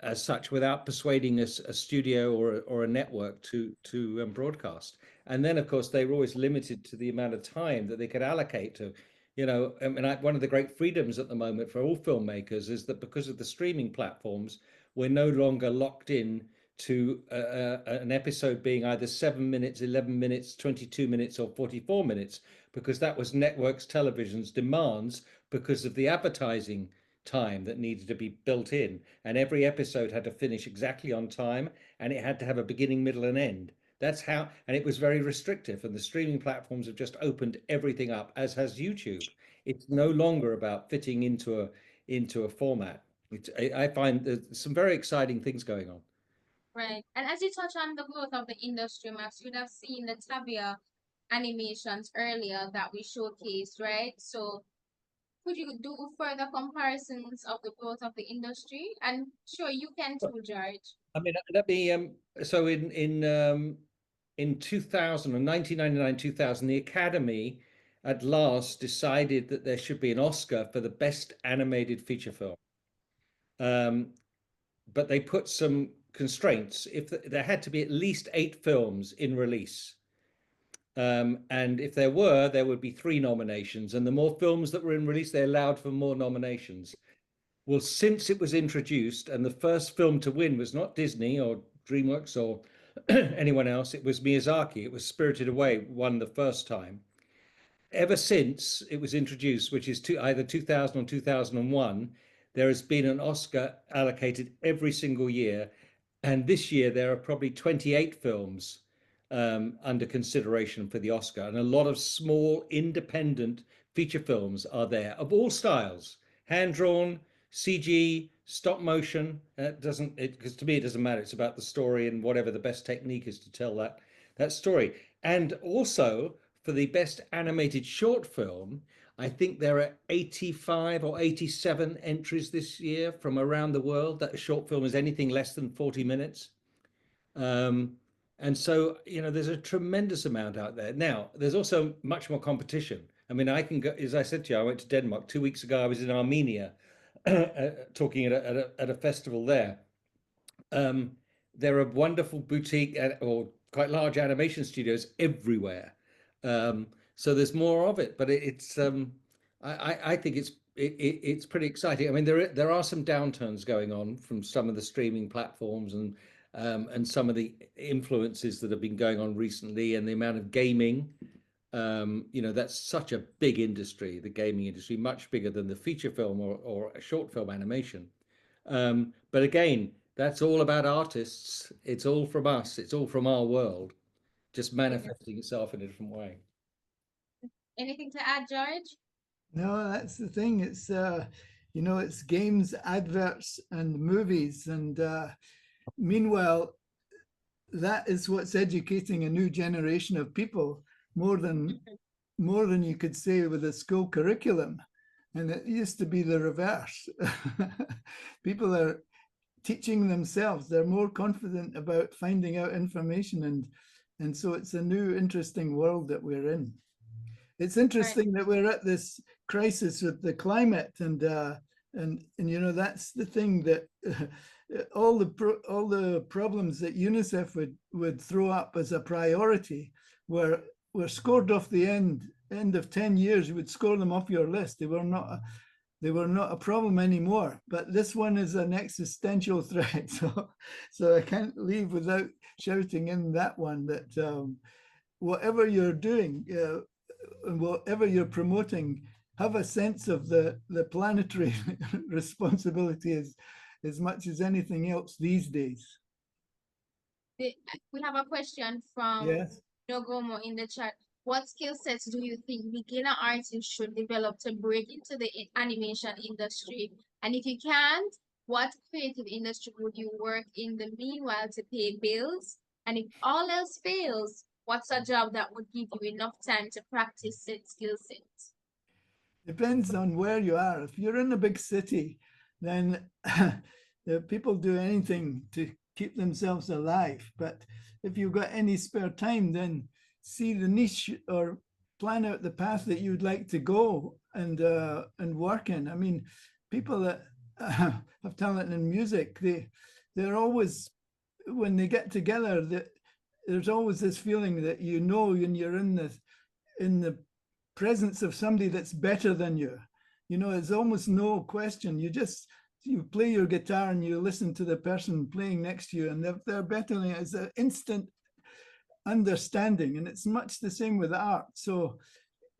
as such without persuading a studio or a network to broadcast. And then, of course, they were always limited to the amount of time that they could allocate to, one of the great freedoms at the moment for all filmmakers is that because of the streaming platforms, we're no longer locked in to an episode being either 7 minutes, 11 minutes, 22 minutes, or 44 minutes, because that was networks television's demands because of the advertising time that needed to be built in, and every episode had to finish exactly on time, and it had to have a beginning, middle, and end. That's how, and it was very restrictive, and the streaming platforms have just opened everything up, as has YouTube. It's no longer about fitting into a format. I find there's some very exciting things going on. Right. And as you touch on the growth of the industry, Max, you'd have seen the Tabia animations earlier that we showcased, right? So could you do further comparisons of the growth of the industry? And sure, you can too, George. I mean, let me so in 2000 or 1999, 2000, the Academy at last decided that there should be an Oscar for the best animated feature film. But they put some constraints. If there had to be at least 8 films in release. And if there would be 3 nominations. And the more films that were in release, they allowed for more nominations. Well, since it was introduced, and the first film to win was not Disney or DreamWorks or anyone else, it was Miyazaki. It was Spirited Away, won the first time. Ever since it was introduced, which is either 2000 or 2001, there has been an Oscar allocated every single year. And this year, there are probably 28 films under consideration for the Oscar. And a lot of small, independent feature films are there of all styles, hand-drawn, CG, stop motion. Because to me, it doesn't matter. It's about the story and whatever the best technique is to tell that story. And also, for the best animated short film, I think there are 85 or 87 entries this year from around the world that a short film is anything less than 40 minutes. And so, there's a tremendous amount out there. Now, there's also much more competition. I mean, I can go, as I said to you, I went to Denmark 2 weeks ago. I was in Armenia talking at a festival there. There are wonderful boutique or quite large animation studios everywhere. So there's more of it, but I think it's pretty exciting. I mean, there are some downturns going on from some of the streaming platforms and some of the influences that have been going on recently, and the amount of gaming. That's such a big industry, the gaming industry, much bigger than the feature film or a short film animation. But again, that's all about artists. It's all from us. It's all from our world, just manifesting itself in a different way. Anything to add, George? No, that's the thing. It's it's games, adverts, and movies, and meanwhile, that is what's educating a new generation of people more than you could say with a school curriculum. And it used to be the reverse. People are teaching themselves. They're more confident about finding out information, and so it's a new interesting world that we're in. It's interesting that we're at this crisis with the climate, and that's the thing that all the problems that UNICEF would throw up as a priority were scored off the end of 10 years. You would score them off your list. They were not a problem anymore. But this one is an existential threat. So I can't leave without shouting in that one that whatever you're doing, whatever you're promoting, have a sense of the planetary responsibility as much as anything else these days. We have a question from Yes. Nogomo in the chat. What skill sets do you think beginner artists should develop to break into the animation industry? And if you can't, what creative industry would you work in the meanwhile to pay bills? And if all else fails, what's a job that would give you enough time to practice said skill sets? Depends on where you are. If you're in a big city, then people do anything to keep themselves alive. But if you've got any spare time, then see the niche or plan out the path that you'd like to go and work in. I mean, people that have talent in music, they're always, when they get together, there's always this feeling that you know when you're in the presence of somebody that's better than you. You know, it's almost no question. You play your guitar and you listen to the person playing next to you, and they're better than you. It's an instant understanding, and it's much the same with art. So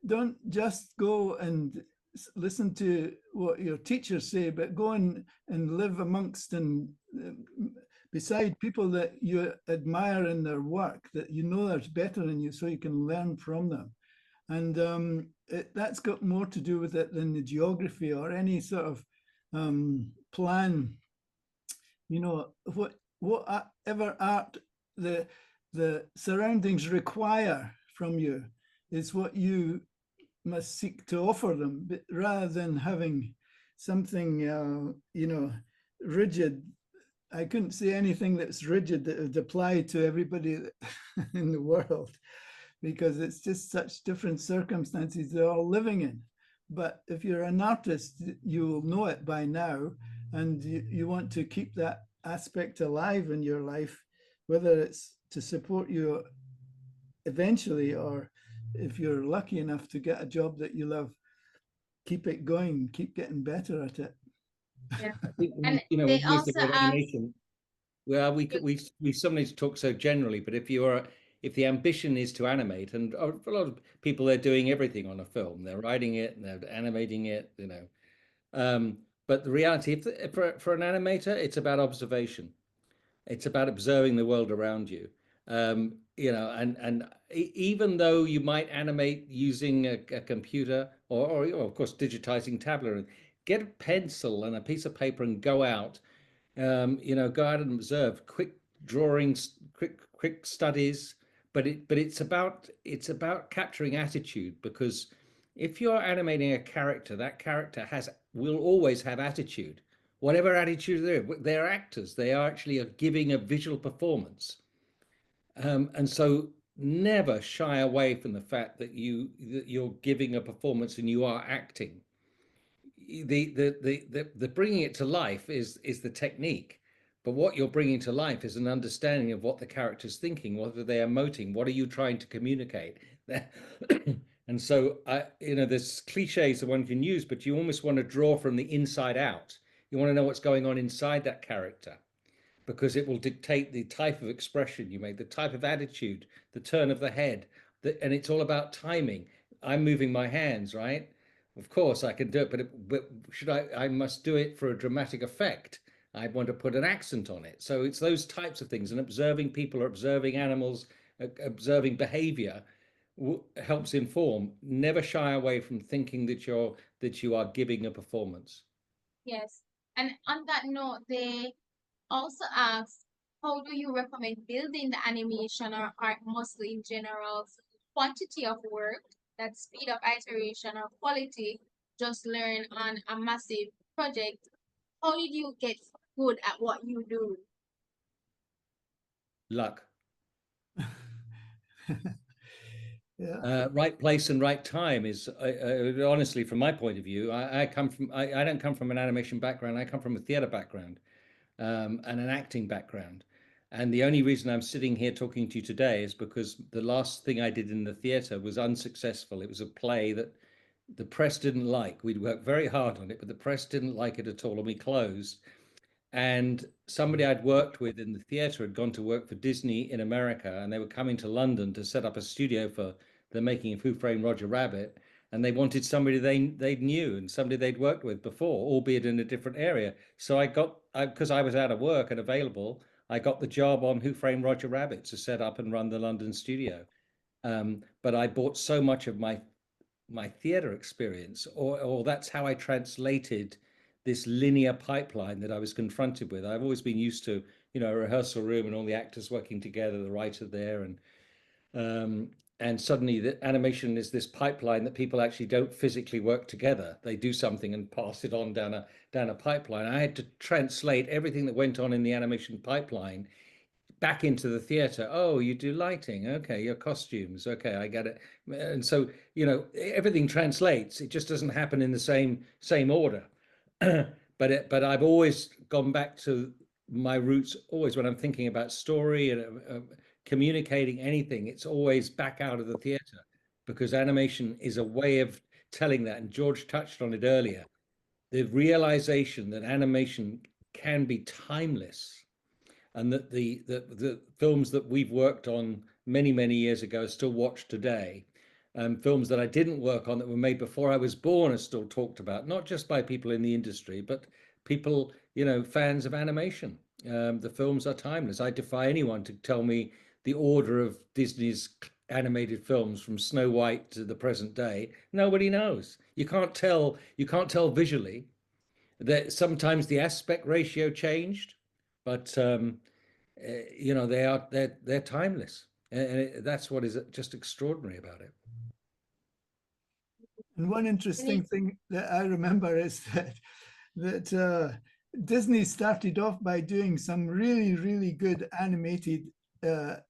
don't just go and listen to what your teachers say, but go and live amongst and beside people that you admire in their work, that you know there's better than you, so you can learn from them. And that's got more to do with it than the geography or any sort of plan. You know, whatever art the surroundings require from you is what you must seek to offer them, but rather than having something, you know, rigid. I couldn't say anything that's rigid that would apply to everybody in the world, because it's just such different circumstances they're all living in. But if you're an artist, you will know it by now, and you want to keep that aspect alive in your life, whether it's to support you eventually, or if you're lucky enough to get a job that you love, keep it going, keep getting better at it. Yeah. I think, And you know, they we use the also word ask, animation. Well, we sometimes talk so generally, but if the ambition is to animate, and for a lot of people, they're doing everything on a film. They're writing it and they're animating it, you know. But the reality, for an animator, it's about observation. It's about observing the world around you. You know, and even though you might animate using a computer or of course digitizing tablet, get a pencil and a piece of paper and go out. You know, go out and observe, quick drawings, quick studies, but it's about capturing attitude, because if you're animating a character, that character will always have attitude, whatever attitude they're actors. They are actually giving a visual performance, and so never shy away from the fact that you're giving a performance and you are acting. The bringing it to life is the technique, but what you're bringing to life is an understanding of what the character's thinking, what are they emoting, what are you trying to communicate. And so you know, there's cliches that one can use, but you almost want to draw from the inside out. You want to know what's going on inside that character, because it will dictate the type of expression you make, the type of attitude, the turn of the head, and it's all about timing. I'm moving my hands, right? Of course I can do it, but should I must do it for a dramatic effect. I want to put an accent on it. So it's those types of things, and observing people or observing animals, observing behavior helps inform. Never shy away from thinking that you are giving a performance. yes. And on that note, they also ask, how do you recommend building the animation or art mostly in general? Quantity of work, that speed of iteration, or quality, just learn on a massive project. How did you get good at what you do? Luck. Yeah. Right place and right time is honestly, from my point of view, I don't come from an animation background. I come from a theater background, and an acting background. And the only reason I'm sitting here talking to you today is because the last thing I did in the theater was unsuccessful. It was a play that the press didn't like. We'd worked very hard on it, but the press didn't like it at all, and we closed. And somebody I'd worked with in the theater had gone to work for Disney in America, and they were coming to London to set up a studio for the making of Who Framed Roger Rabbit, and they wanted somebody they knew and somebody they'd worked with before, albeit in a different area. So because I was out of work and available, I got the job on Who Framed Roger Rabbit to set up and run the London studio. But I brought so much of my theater experience, or that's how I translated this linear pipeline that I was confronted with. I've always been used to, a rehearsal room and all the actors working together, the writer there, and suddenly the animation is this pipeline that people actually don't physically work together. They do something and pass it on down a pipeline. I had to translate everything that went on in the animation pipeline back into the theater. Oh, you do lighting. Okay, your costumes. Okay, I get it. And so, everything translates. It just doesn't happen in the same order. But I've always gone back to my roots. Always when I'm thinking about story and communicating anything, it's always back out of the theater, because animation is a way of telling that. And George touched on it earlier. The realization that animation can be timeless, and that the films that we've worked on many years ago are still watched today. Films that I didn't work on that were made before I was born are still talked about, not just by people in the industry, but people, fans of animation. The films are timeless. I defy anyone to tell me the order of Disney's animated films from Snow White to the present day. Nobody knows. You can't tell visually. That sometimes the aspect ratio changed, but they're timeless, and that's what is just extraordinary about it. And one interesting thing that I remember is that Disney started off by doing some really good animated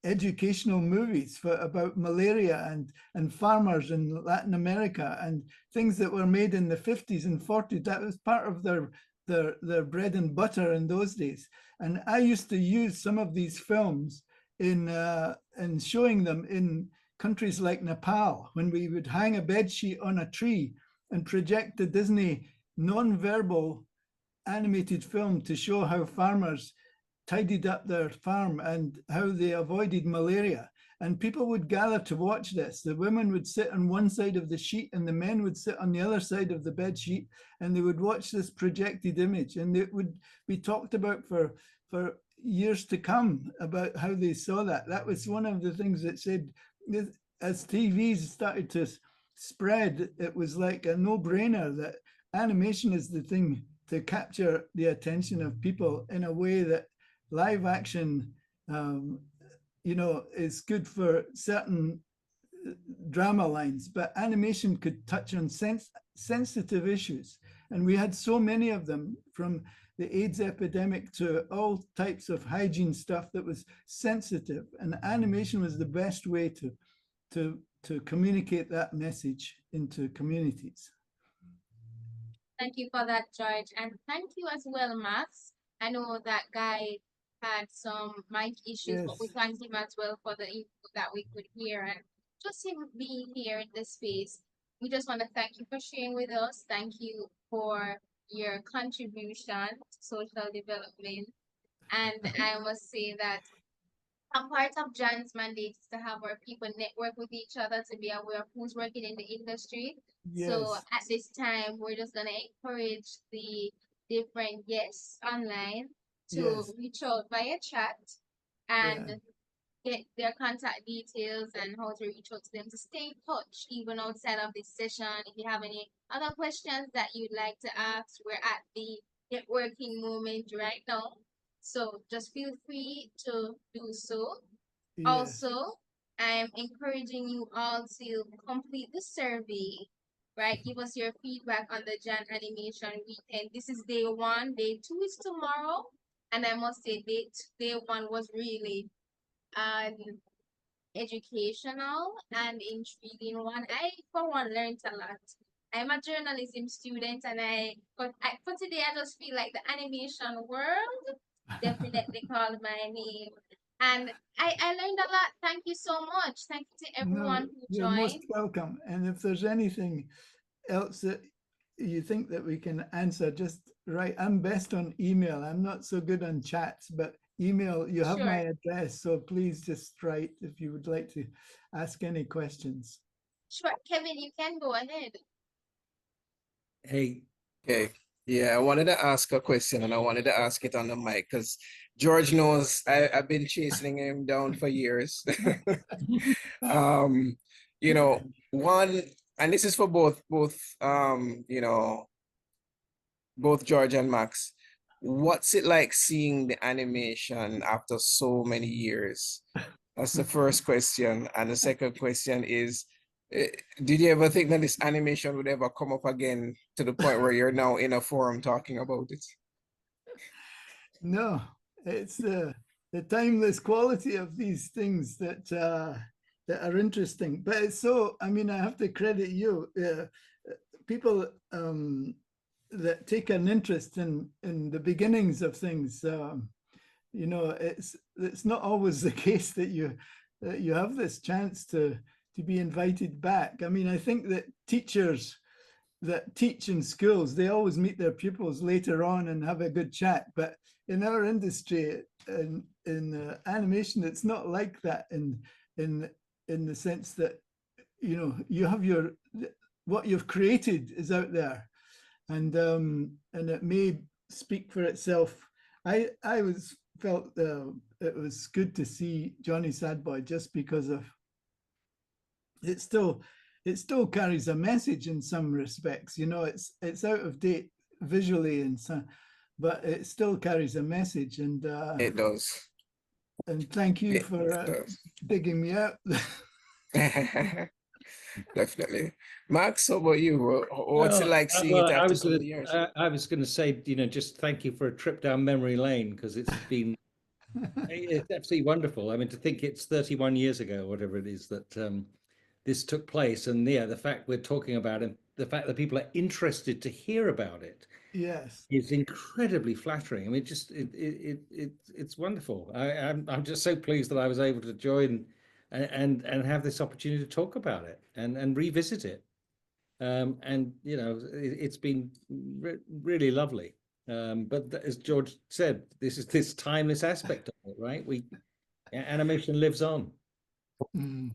educational movies about malaria and farmers in Latin America, and things that were made in the 50s and 40s. That was part of their bread and butter in those days. And I used to use some of these films in showing them in countries like Nepal, when we would hang a bed sheet on a tree and project the Disney non-verbal animated film to show how farmers tidied up their farm and how they avoided malaria. And people would gather to watch this. The women would sit on one side of the sheet and the men would sit on the other side of the bed sheet, and they would watch this projected image, and it would be talked about for years to come about how they saw that. That was one of the things that said, as TVs started to spread, it was like a no-brainer that animation is the thing to capture the attention of people in a way that live action, is good for certain drama lines, but animation could touch on sensitive issues. And we had so many of them, from the AIDS epidemic to all types of hygiene stuff that was sensitive. And animation was the best way to communicate that message into communities. Thank you for that, George. And thank you as well, Max. I know that Guy had some mic issues, but we thank him as well for the input that we could hear. And just him being here in this space, we just want to thank you for sharing with us. Thank you for your contribution to social development. And I must say that a part of JANN's mandate is to have our people network with each other, to be aware of who's working in the industry. So at this time, we're just going to encourage the different guests online to reach out via chat and get their contact details and how to reach out to them, to stay in touch even outside of this session. If you have any other questions that you'd like to ask, we're at the networking moment right now. So just feel free to do so. Also, I'm encouraging you all to complete the survey, right? Give us your feedback on the JANN Animation Weekend. This is day 1. Day 2 is tomorrow. And I must say, day 1 was really educational and intriguing one. I, for one, learned a lot. I'm a journalism student, and for today, I just feel like the animation world definitely called my name. And I learned a lot. Thank you so much. Thank you to everyone who You're joined. most welcome. And if there's anything else that you think that we can answer, just write. I'm best on email. I'm not so good on chats, but email, you have my address. So please just write if you would like to ask any questions. Sure, Kevin, you can go ahead. Hey, Okay. Yeah, I wanted to ask a question and I wanted to ask it on the mic because George knows I've been chasing him down for years. Um, one, and this is for both both George and Max. What's it like seeing the animation after so many years? That's the first question. And the second question is, did you ever think that this animation would ever come up again to the point where you're now in a forum talking about it? No, it's the timeless quality of these things that are interesting. But it's so, I mean, I have to credit you. People that take an interest in the beginnings of things. It's not always the case that you have this chance to be invited back. I mean, I think that teachers that teach in schools, they always meet their pupils later on and have a good chat. But in our industry, in animation, it's not like that. In the sense that you have what you've created is out there, and it may speak for itself. I felt it was good to see Johnny Sadboy just because of it still carries a message in some respects. It's out of date visually and some, but it still carries a message. And It does. And thank you It for does. digging me out. Definitely. Max, how about you? What's it like seeing it after so many years? I was going to say, just thank you for a trip down memory lane because it's been it's absolutely wonderful. I mean, to think it's 31 years ago, whatever it is that this took place, and yeah, the fact we're talking about it, the fact that people are interested to hear about it, Yes, is incredibly flattering. I mean, it's wonderful. I'm just so pleased that I was able to join and have this opportunity to talk about it and revisit it. And it's been really lovely. But as George said, this is this timeless aspect of it, right? Animation lives on.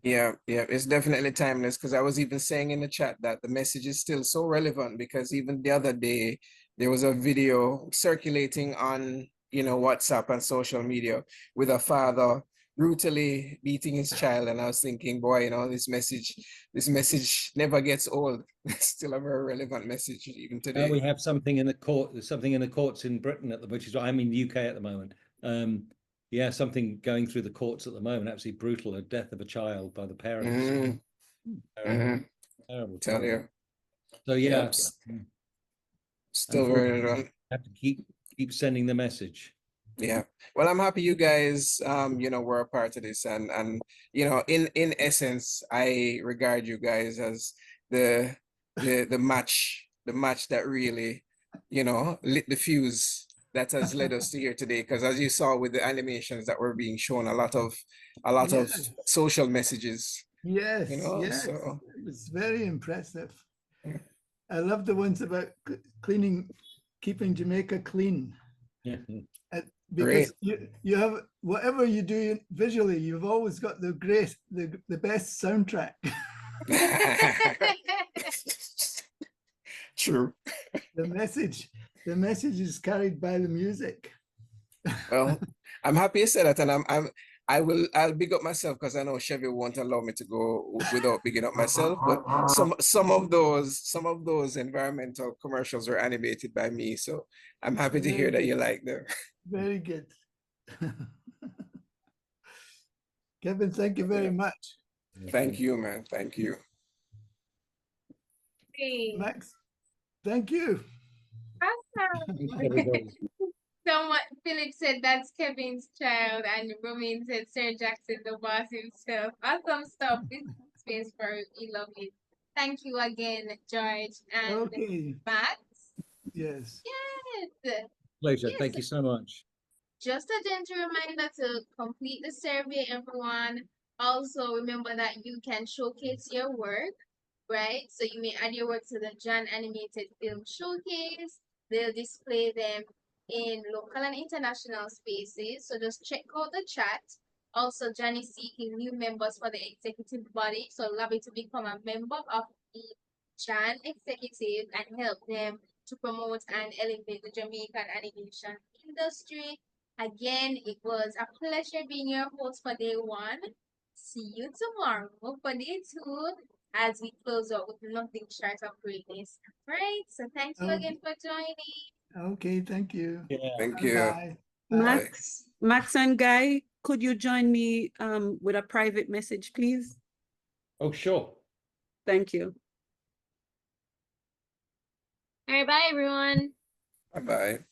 Yeah, it's definitely timeless because I was even saying in the chat that the message is still so relevant because even the other day there was a video circulating on WhatsApp and social media with a father brutally beating his child, and I was thinking, boy, this message never gets old. It's still a very relevant message even today. We have something in the courts in Britain which is I'm in the UK at the moment. Yeah, something going through the courts at the moment, absolutely brutal, a death of a child by the parents. Terrible. Tell you. So yeah, Yep. Still very relevant. Have to keep sending the message. Yeah. Well, I'm happy you guys were a part of this, and in essence, I regard you guys as the match that really lit the fuse that has led us to here today, because as you saw with the animations that were being shown, a lot of social messages. Yes, yes, so it was very impressive. I love the ones about keeping Jamaica clean. Yeah. Because you have whatever you do visually, you've always got the best soundtrack. True. The message is carried by the music. Well, I'm happy you said that, and I'll big up myself because I know Chevy won't allow me to go without bigging up myself. But some of those environmental commercials were animated by me, so I'm happy to hear that you like them. Very good. Kevin, thank you very much. Thank you, man. Thank you. Hey. Max, thank you. Awesome. Someone, Philip said that's Kevin's child, and Romain said Sir Jackson the boss himself. Awesome stuff. This space for we love it. Thank you again, George and Max. Yes. Yes. Pleasure. Yes. Thank you so much. Just a gentle reminder to complete the survey, everyone. Also, remember that you can showcase your work, right? So you may add your work to the JANN Animated Film Showcase. They'll display them in local and international spaces. So just check out the chat Also, JANN is seeking new members for the executive body, so love it to become a member of the JANN executive and help them to promote and elevate the Jamaican animation industry. Again, it was a pleasure being your host for day one. See you tomorrow for day two as we close out with nothing short of greatness. Right? So thank you again for joining. Okay, thank you. Thank you. Bye. Max and Guy, could you join me with a private message, please? Oh, sure. Thank you. All right, bye everyone. Bye-bye.